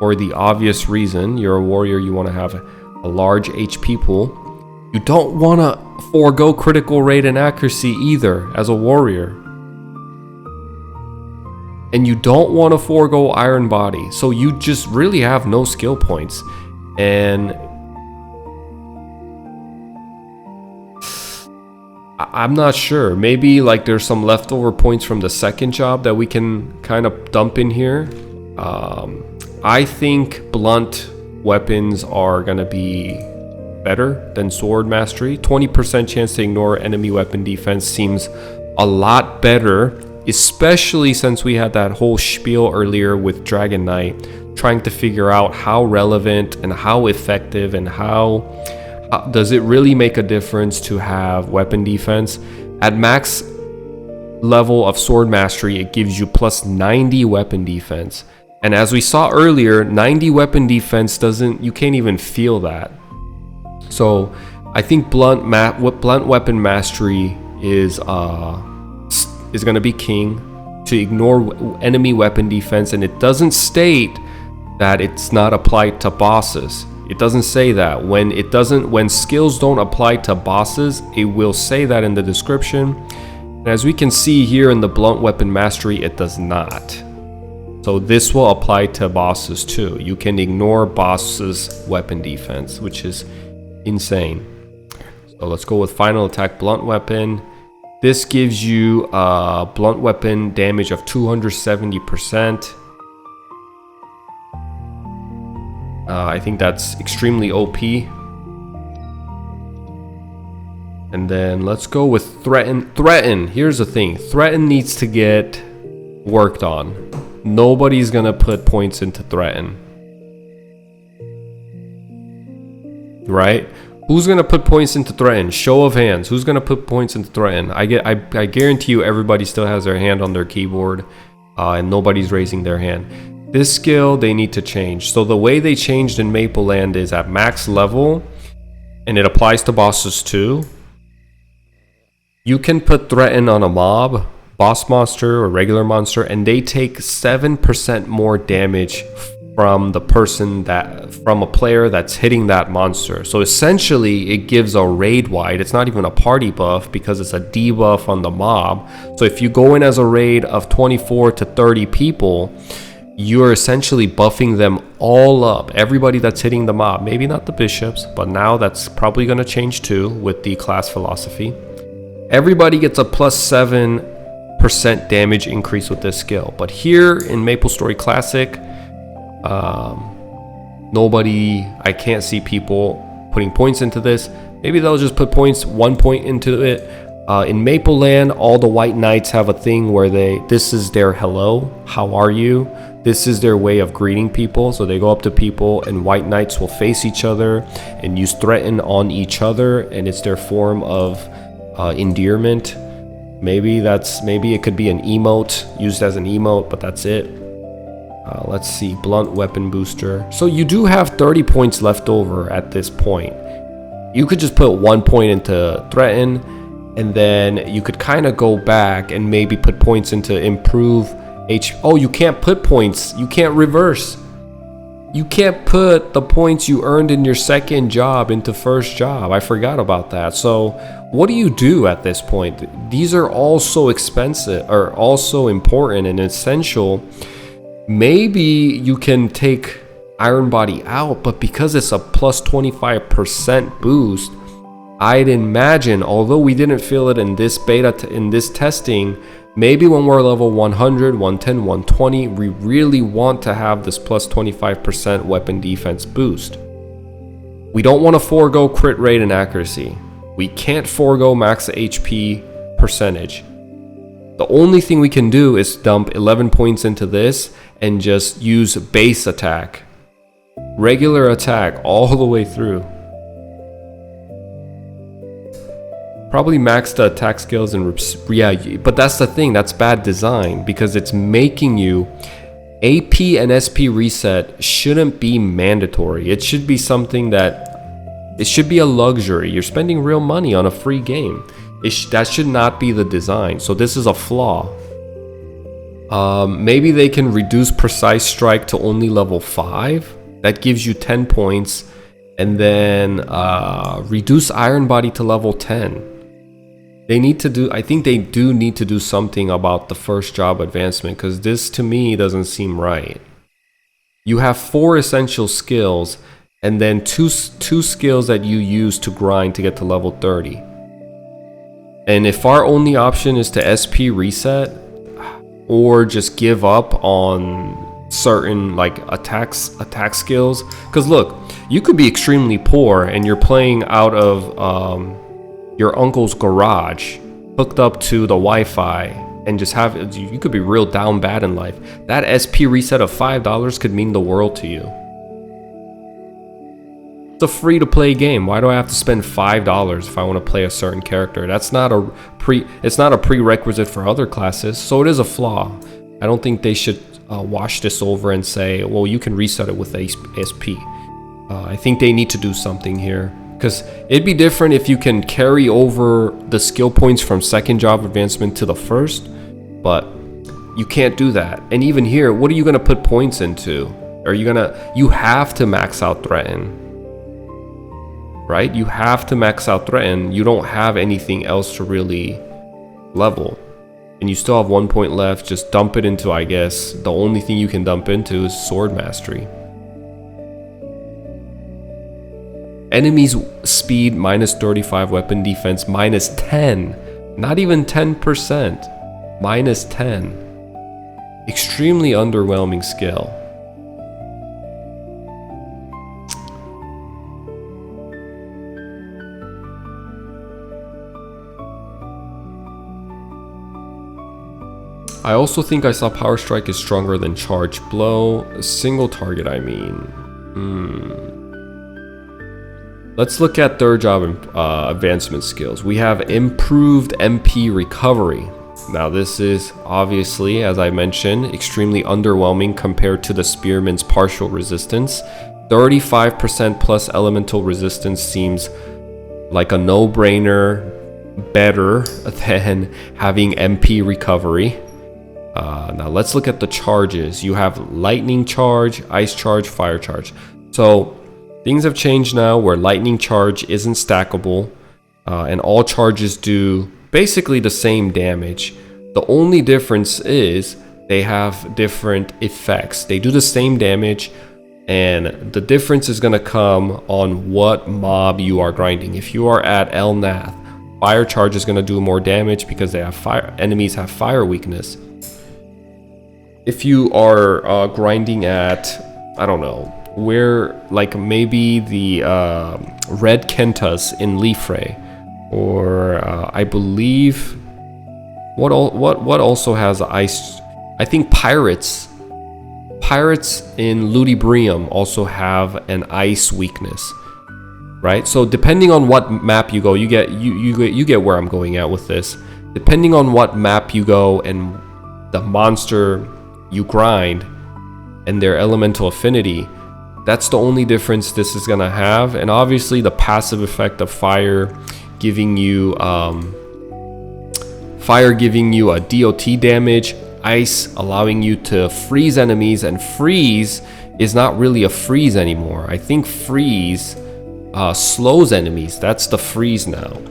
for the obvious reason. You're a warrior, you want to have a large HP pool. You don't want to forego critical rate and accuracy either as a warrior. And you don't want to forego Iron Body. So you just really have no skill points. And I'm not sure. Maybe like there's some leftover points from the second job that we can kind of dump in here. I think blunt weapons are gonna be better than sword mastery. 20% chance to ignore enemy weapon defense seems a lot better, especially since we had that whole spiel earlier with Dragon Knight, trying to figure out how relevant and how effective and how does it really make a difference to have weapon defense. At max level of sword mastery, it gives you plus 90 weapon defense. And as we saw earlier, 90 weapon defense you can't even feel that. So I think blunt weapon mastery is gonna be king to ignore enemy weapon defense, and it doesn't state that it's not applied to bosses. It doesn't say that. When skills don't apply to bosses, it will say that in the description. And as we can see here in the blunt weapon mastery, it does not. So this will apply to bosses too. You can ignore bosses' weapon defense, which is insane. So let's go with final attack blunt weapon. This gives you blunt weapon damage of 270%. I think that's extremely OP. And then let's go with threaten. Threaten, here's the thing. Threaten needs to get worked on. Nobody's gonna put points into threaten. Right? Who's gonna put points into threaten? Show of hands. Who's gonna put points into threaten? I guarantee you everybody still has their hand on their keyboard and nobody's raising their hand. This skill they need to change. So the way they changed in Maple Land is at max level, and it applies to bosses too. You can put threaten on a mob, boss monster or regular monster, and they take 7% more damage from the person from a player that's hitting that monster. So essentially it gives a raid wide. It's not even a party buff because it's a debuff on the mob. So if you go in as a raid of 24 to 30 people, you're essentially buffing them all up. Everybody that's hitting the mob, maybe not the bishops, but now that's probably going to change too with the class philosophy. Everybody gets a plus 7% damage increase with this skill. But here in Maplestory Classic, I can't see people putting points into this. Maybe they'll just put 1 point into it. In Maple Land, all the white knights have a thing where this is their hello, how are you? This is their way of greeting people. So they go up to people and white knights will face each other and use threaten on each other, and it's their form of endearment. Maybe it could be an emote, used as an emote, but that's it. Let's see, blunt weapon booster. So you do have 30 points left over at this point. You could just put 1 point into threaten, and then you could kind of go back and maybe put points into improve Oh, you can't put points. You can't reverse. You can't put the points you earned in your second job into first job. I forgot about that. So what do you do at this point? These are all so expensive, or also important and essential. Maybe you can take Iron Body out, but because it's a plus 25% boost, I'd imagine, although we didn't feel it in this beta, in this testing, maybe when we're level 100, 110, 120, we really want to have this plus 25% weapon defense boost. We don't want to forego crit rate and accuracy. We can't forego max HP percentage. The only thing we can do is dump 11 points into this and just use base attack. Regular attack all the way through. Probably max the attack skills and but that's the thing, that's bad design, because it's making you AP and SP reset shouldn't be mandatory. It should be something it should be a luxury. You're spending real money on a free game. That should not be the design. So this is a flaw. Maybe they can reduce precise strike to only level 5. That gives you 10 points, and then reduce Iron Body to level 10. I think they do need to do something about the first job advancement, because this to me doesn't seem right. You have 4 essential skills and then two skills that you use to grind to get to level 30. And if our only option is to SP reset or just give up on certain like attack skills, because look, you could be extremely poor and you're playing out of your uncle's garage, hooked up to the Wi-Fi, and just you could be real down bad in life. That SP reset of $5 could mean the world to you. It's a free to play game. Why do I have to spend $5 if I want to play a certain character? It's not a prerequisite for other classes, so it is a flaw. I don't think they should wash this over and say, well, you can reset it with SP. I think they need to do something here. Because it'd be different if you can carry over the skill points from second job advancement to the first, but you can't do that. And even here, what are you going to put points into? You have to max out threaten, right? You have to max out threaten. You don't have anything else to really level. And you still have 1 point left. Just dump it into, I guess, the only thing you can dump into is sword mastery. Enemies speed minus 35, weapon defense minus 10. Not even 10%. Minus 10. Extremely underwhelming skill. I also think I saw Power Strike is stronger than Charge Blow. A single target, I mean. Let's look at third job advancement skills. We have improved MP recovery. Now this is obviously, as I mentioned, extremely underwhelming compared to the Spearman's partial resistance. 35% plus elemental resistance seems like a no-brainer, better than having MP recovery. Now let's look at the charges. You have lightning charge, ice charge, fire charge. So things have changed now where lightning charge isn't stackable, and all charges do basically the same damage. The only difference is they have different effects. They do the same damage, and the difference is going to come on what mob you are grinding. If you are at El Nath, fire charge is going to do more damage because they have fire. Enemies have fire weakness. If you are grinding at, I don't know, where like maybe the red Kentas in Lifre, or I believe what also has ice. I think pirates in Ludibrium also have an ice weakness, right? So depending on what map you go, you get where I'm going at with this. Depending on what map you go and the monster you grind and their elemental affinity, that's the only difference this is gonna have. And obviously the passive effect of fire giving you a DOT damage, ice allowing you to freeze enemies, and freeze is not really a freeze anymore. I think freeze slows enemies. That's the freeze now.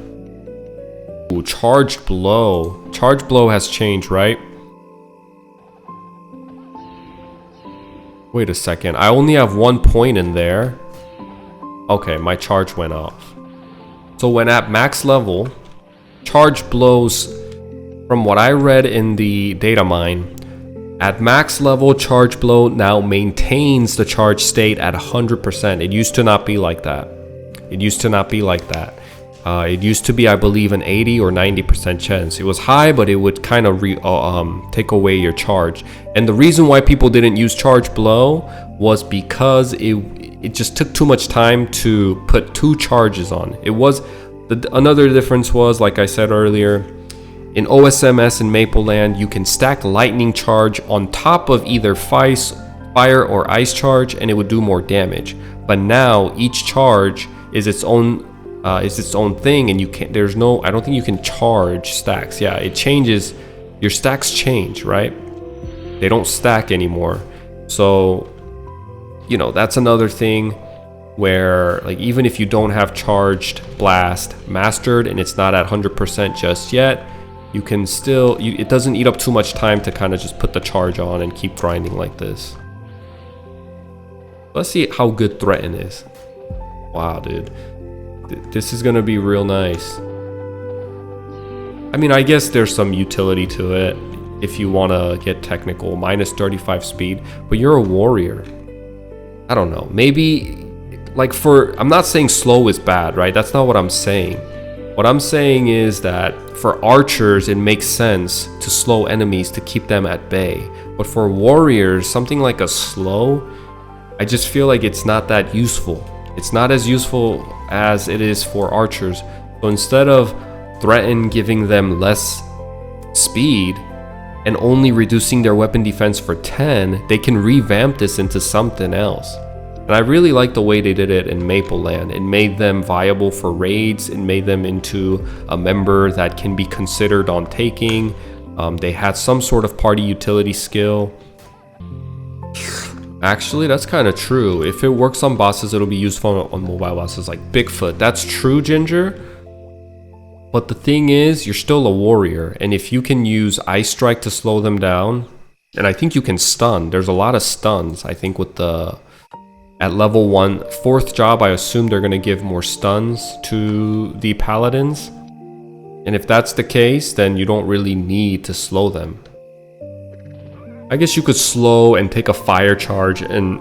Ooh, charged blow. Charged blow has changed, right? Wait a second, I only have 1 point in there. Okay, my charge went off. So when at max level, charge blows, from what I read in the data mine, at max level, charge blow now maintains the charge state at 100%. It used to not be like that. It used to be, I believe, an 80 or 90% chance. It was high, but it would kind of take away your charge. And the reason why people didn't use charge blow was because it just took too much time to put 2 charges on. Another difference was, like I said earlier, in OSMS and Mapleland, you can stack lightning charge on top of either fire or ice charge, and it would do more damage. But now each charge is its own thing, and I don't think you can charge stacks. Yeah, it changes. Your stacks change, right? They don't stack anymore. So, that's another thing where, like, even if you don't have charged blast mastered and it's not at 100% just yet, you can still, it doesn't eat up too much time to kind of just put the charge on and keep grinding like this. Let's see how good Threaten is. Wow, dude. This is gonna be real nice. I mean, I guess there's some utility to it if you want to get technical. Minus 35 speed, but you're a warrior. I don't know. Maybe, like, I'm not saying slow is bad, right? That's not what I'm saying. What I'm saying is that for archers, it makes sense to slow enemies to keep them at bay. But for warriors, something like a slow, I just feel like it's not that useful. It's not as useful as it is for archers. So instead of Threaten giving them less speed and only reducing their weapon defense for 10, they can revamp this into something else. And I really like the way they did it in Mapleland. It made them viable for raids. It made them into a member that can be considered on taking. They had some sort of party utility skill. Actually, that's kind of true. If it works on bosses, it'll be useful on mobile bosses like Bigfoot. That's true, Ginger. But the thing is, you're still a warrior. And if you can use Ice Strike to slow them down, and I think you can stun. There's a lot of stuns, I think, at level 1. 4th job, I assume they're going to give more stuns to the paladins. And if that's the case, then you don't really need to slow them. I guess you could slow and take a fire charge, and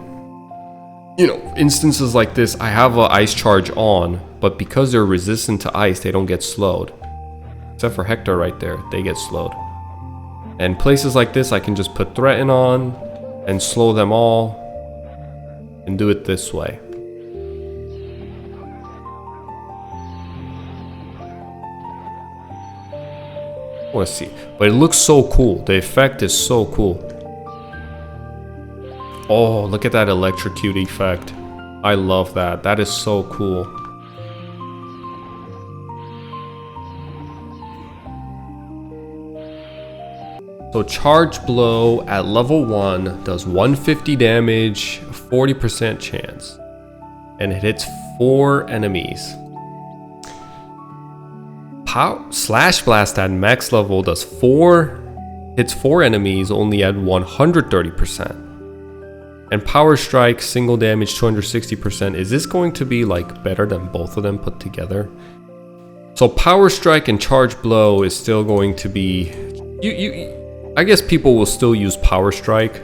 instances like this, I have an ice charge on, but because they're resistant to ice, they don't get slowed. Except for Hector right there, they get slowed. And places like this, I can just put threaten on and slow them all and do it this way. Let's see, but it looks so cool. The effect is so cool. Oh, look at that electrocute effect. I love that. That is so cool. So charge blow at level 1 does 150 damage, 40% chance. And it hits 4 enemies. Slash blast at max level does hits 4 enemies only at 130%. And power strike single damage 260%. Is this going to be like better than both of them put together? So power strike and charge blow is still going to be I guess people will still use power strike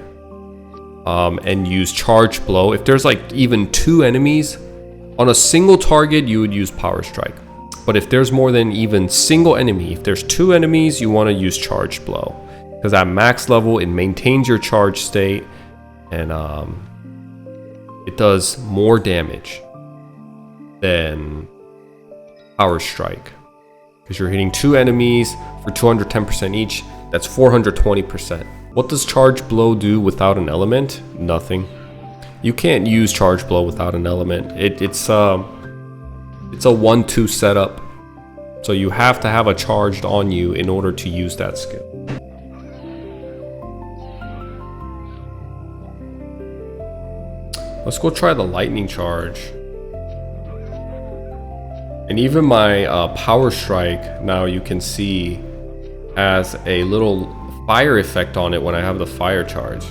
and use charge blow. If there's like even 2 enemies on a single target, you would use power strike. But if there's more than even single enemy, if there's 2 enemies, you want to use charge blow, because at max level it maintains your charge state, and it does more damage than power strike, because you're hitting 2 enemies for 210% each. That's 420%. What does charge blow do without an element? Nothing. You can't use charge blow without an element. It's a 1-2 setup, so you have to have a charged on you in order to use that skill. Let's go try the lightning charge. And even my power strike, now you can see, has a little fire effect on it when I have the fire charge.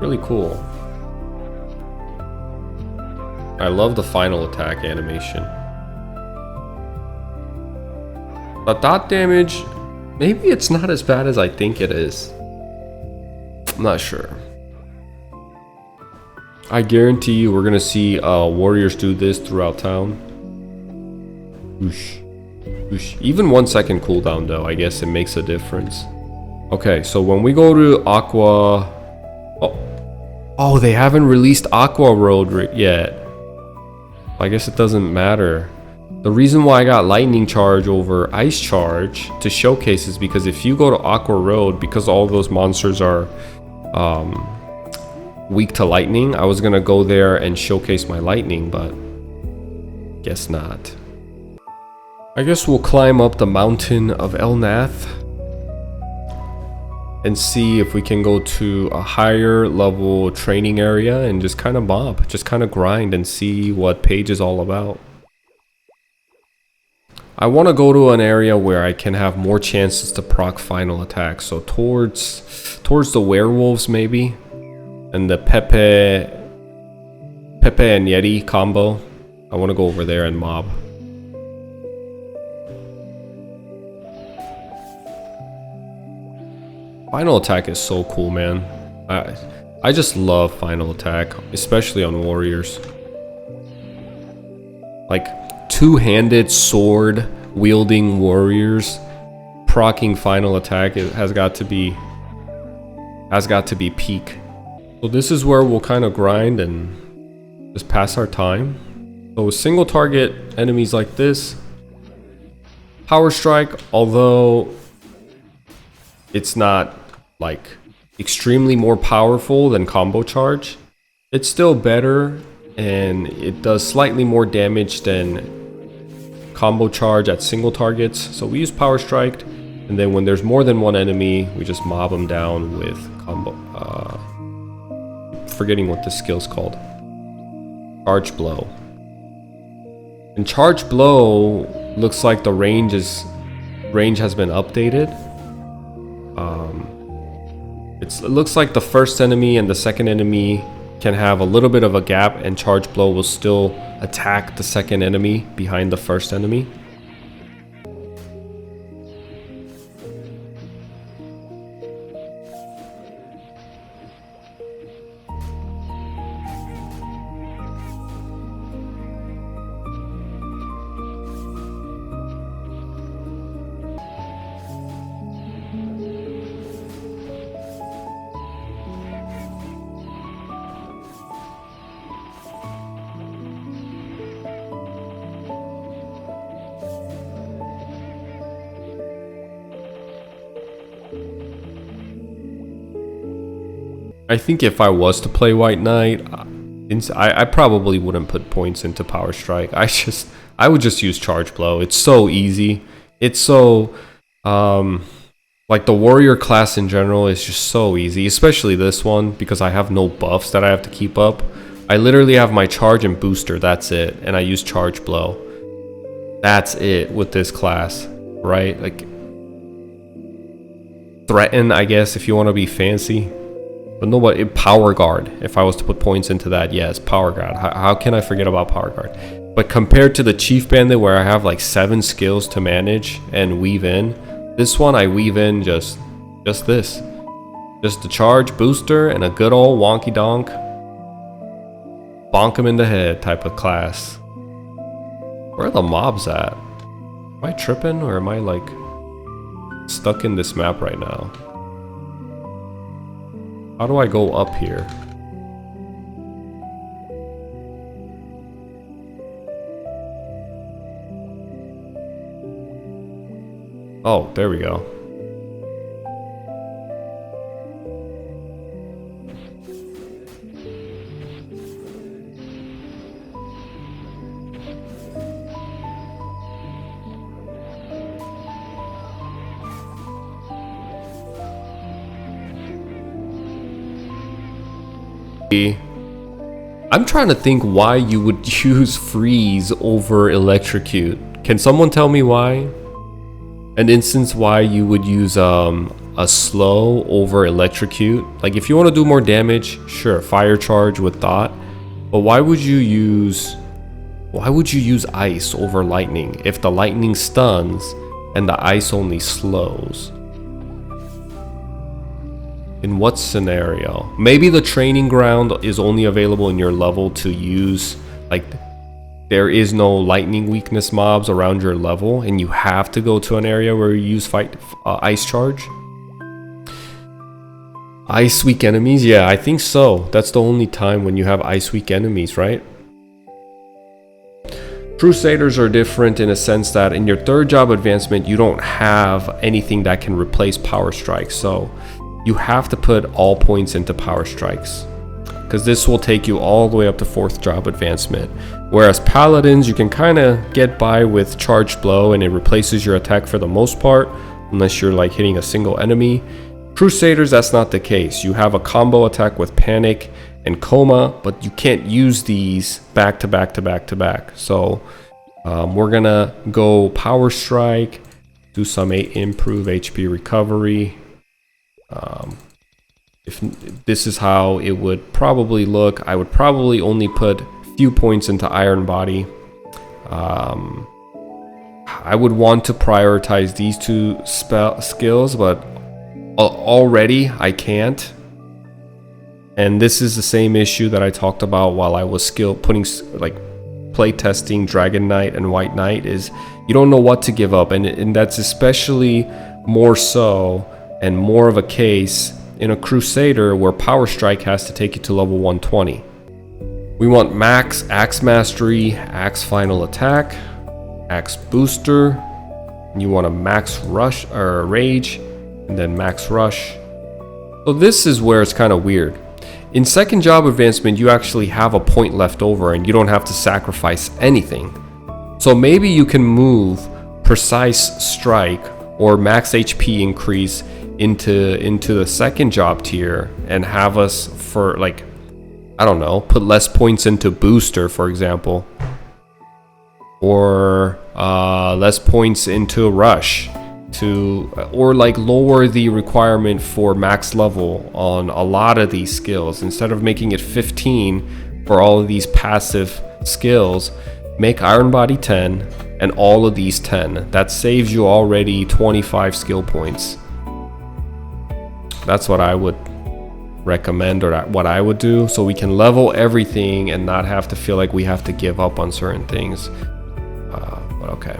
Really cool. I love the final attack animation. The dot damage, maybe it's not as bad as I think it is. I'm not sure. I guarantee you we're gonna see warriors do this throughout town. Whoosh. Whoosh. Even 1 second cooldown though, I guess it makes a difference. Okay, so when we go to Aqua... Oh, they haven't released Aqua Road yet. I guess it doesn't matter. The reason why I got Lightning Charge over Ice Charge to showcase is because if you go to Aqua Road, because all those monsters are weak to lightning, I was gonna go there and showcase my lightning, but guess not. I guess we'll climb up the mountain of Elnath and see if we can go to a higher level training area and just kind of mob, just kind of grind and see what Page is all about. I want to go to an area where I can have more chances to proc final attack. So towards the werewolves maybe, and the Pepe and Yeti combo. I want to go over there and mob. Final attack is so cool, man. I just love final attack, especially on warriors. Like two-handed sword wielding warriors proccing final attack, it has got to be peak. So this is where we'll kind of grind and just pass our time. So with single target enemies like this, power strike, although it's not like extremely more powerful than combo charge, it's still better and it does slightly more damage than combo charge at single targets. So we use power strike, and then when there's more than one enemy, we just mob them down with combo. Forgetting what this skill's called. Charge blow. And charge blow looks like the range has been updated. It looks like the first enemy and the second enemy can have a little bit of a gap, and charge blow will still attack the second enemy behind the first enemy. I think if I was to play White Knight, I probably wouldn't put points into Power Strike. I would just use Charge Blow. It's so easy. It's so like the warrior class in general is just so easy, especially this one because I have no buffs that I have to keep up. I literally have my charge and booster, that's it, and I use Charge Blow. That's it with this class, right? Like Threaten, I guess, if you want to be fancy. But no, but Power Guard, if I was to put points into that, yes, Power Guard. How can I forget about Power Guard? But compared to the Chief Bandit where I have like 7 skills to manage and weave in, this one I weave in just this. Just the charge, booster, and a good old wonky donk. Bonk him in the head type of class. Where are the mobs at? Am I tripping or am I like stuck in this map right now? How do I go up here? Oh, there we go. I'm trying to think why you would use freeze over electrocute. Can someone tell me why? An instance why you would use a slow over electrocute. Like if you want to do more damage, sure, fire charge with thought. But why would you use ice over lightning if the lightning stuns and the ice only slows? In what scenario? Maybe the training ground is only available in your level to use, like there is no lightning weakness mobs around your level and you have to go to an area where you use ice charge. Ice weak enemies? Yeah, I think so. That's the only time when you have ice weak enemies, right? Crusaders are different in a sense that in your 3rd job advancement you don't have anything that can replace power strikes, so you have to put all points into power strikes because this will take you all the way up to 4th job advancement. Whereas paladins, you can kind of get by with charge blow and it replaces your attack for the most part, unless you're like hitting a single enemy. Crusaders, that's not the case. You have a combo attack with panic and coma, but you can't use these back to back to back to back. So we're gonna go power strike, do some improve HP recovery. If this is how it would probably look, I would probably only put few points into Iron Body. I would want to prioritize these 2 skills, but already I can't. And this is the same issue that I talked about while I was play testing Dragon Knight and White Knight, is you don't know what to give up, and that's especially more so and more of a case in a Crusader where Power Strike has to take you to level 120. We want max Axe Mastery, Axe Final Attack, Axe Booster, and you want a max Rush or Rage, and then max Rush. So this is where it's kind of weird. In 2nd job advancement, you actually have a point left over and you don't have to sacrifice anything. So maybe you can move Precise Strike or max HP increase into the 2nd job tier and have us, for like, I don't know, put less points into booster, for example, or less points into rush, or like lower the requirement for max level on a lot of these skills. Instead of making it 15 for all of these passive skills, make Iron Body 10 and all of these 10. That saves you already 25 skill points. That's what I would recommend, or what I would do, so we can level everything and not have to feel like we have to give up on certain things. But okay,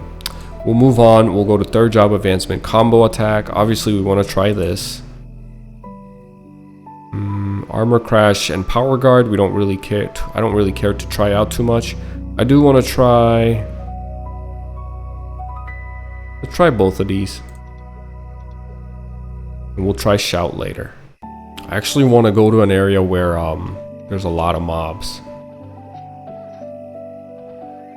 we'll move on. We'll go to 3rd job advancement, combo attack. Obviously we want to try this. Armor crash and power guard, we don't really care I don't really care to try out too much. I do want to try, let's try both of these. And we'll try shout later. I actually want to go to an area where there's a lot of mobs.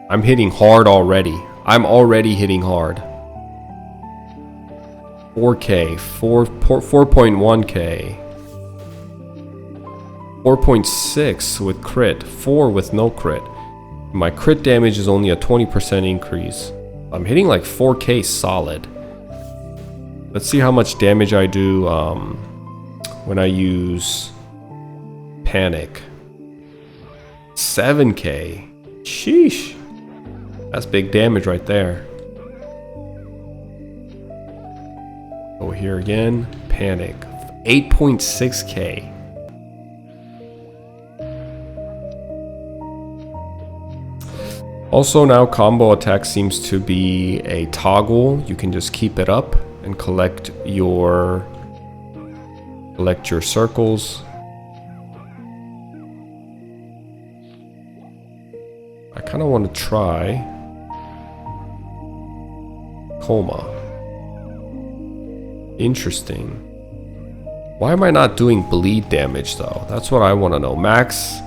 I'm hitting hard already. I'm already hitting hard. 4k, 4.1k. 4.6 with crit, 4 with no crit. My crit damage is only a 20% increase. I'm hitting like 4k solid. Let's see how much damage I do when I use panic. 7k. Sheesh. That's big damage right there. Over here again. Panic. 8.6k. Also now combo attack seems to be a toggle. You can just keep it up and collect your circles. I kind of want to try coma. Interesting. Why am I not doing bleed damage though? That's what I want to know. Max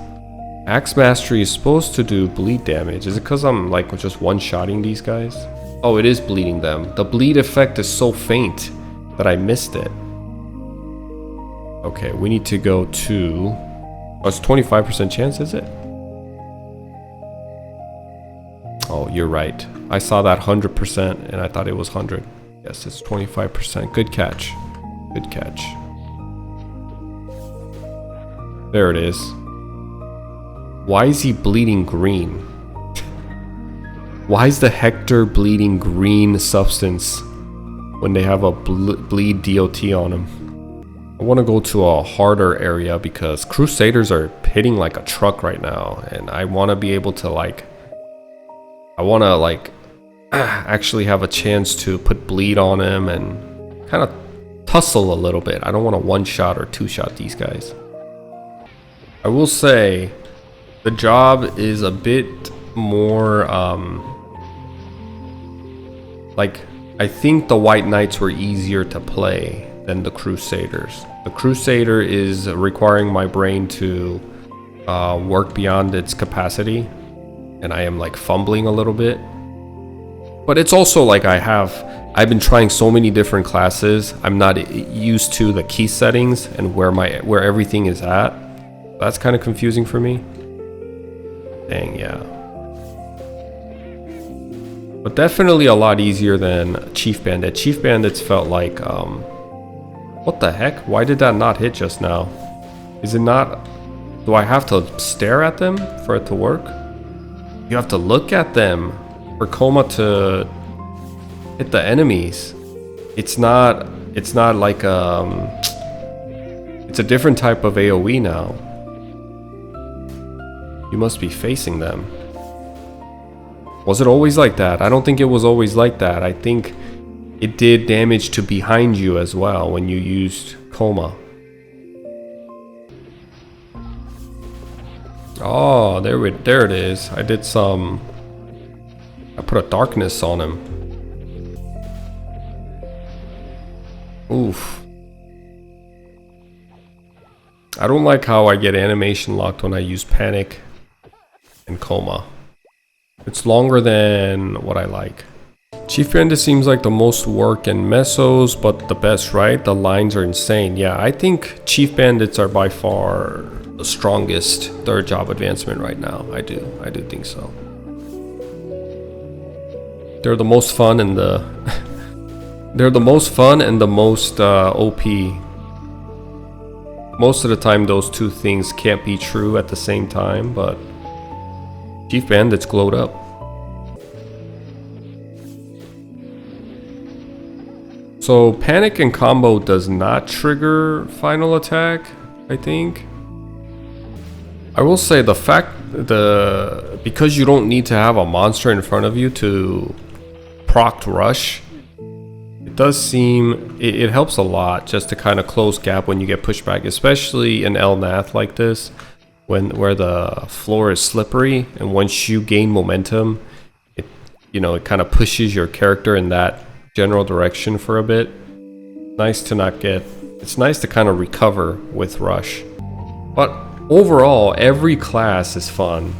mastery is supposed to do bleed damage. Is it because I'm like just one-shotting these guys? Oh, it is bleeding them. The bleed effect is so faint that I missed it. Okay, we need to go to... Oh, it's 25% chance, is it? Oh, you're right. I saw that 100% and I thought it was 100. Yes, it's 25%. Good catch. Good catch. There it is. Why is he bleeding green? Why is the Hector bleeding green substance when they have a bleed DOT on him? I want to go to a harder area because Crusaders are hitting like a truck right now, and I want to be able to actually have a chance to put bleed on him and kind of tussle a little bit. I don't want to one-shot or two-shot these guys. I will say the job is a bit more I think the White Knights were easier to play than the Crusaders. The Crusader is requiring my brain to work beyond its capacity, and I am like fumbling a little bit. But it's also like I've been trying so many different classes. I'm not used to the key settings and where everything is at. That's kind of confusing for me. Dang, yeah. But definitely a lot easier than Chief Bandit. Chief Bandits felt like, what the heck? Why did that not hit just now? Is it not... Do I have to stare at them for it to work? You have to look at them for coma to hit the enemies. It's not like, it's a different type of AoE now. You must be facing them. Was it always like that? I don't think it was always like that. I think it did damage to behind you as well when you used coma. Oh, there it is. I put a darkness on him. Oof. I don't like how I get animation locked when I use panic and coma. It's longer than what I like. Chief Bandit seems like the most work in mesos, but the best, right? The lines are insane. Yeah, I think Chief Bandits are by far the strongest third job advancement right now. I do think so. They're the most fun and the they're the most fun and the most OP. Most of the time those two things can't be true at the same time, but Chief Bandits glowed up. So panic and combo does not trigger final attack, I think. I will say because you don't need to have a monster in front of you to proc rush, it does seem it helps a lot just to kind of close gap when you get pushed back, especially in El Nath like this, where the floor is slippery, and once you gain momentum, it kind of pushes your character in that general direction for a bit. Nice to not get It's nice to kind of recover with Rush. But overall, every class is fun.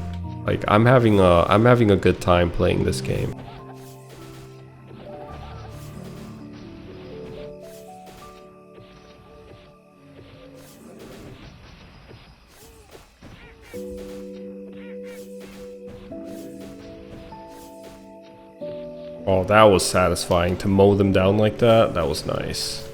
Like I'm having a good time playing this game. Oh, that was satisfying to mow them down like that. That was nice.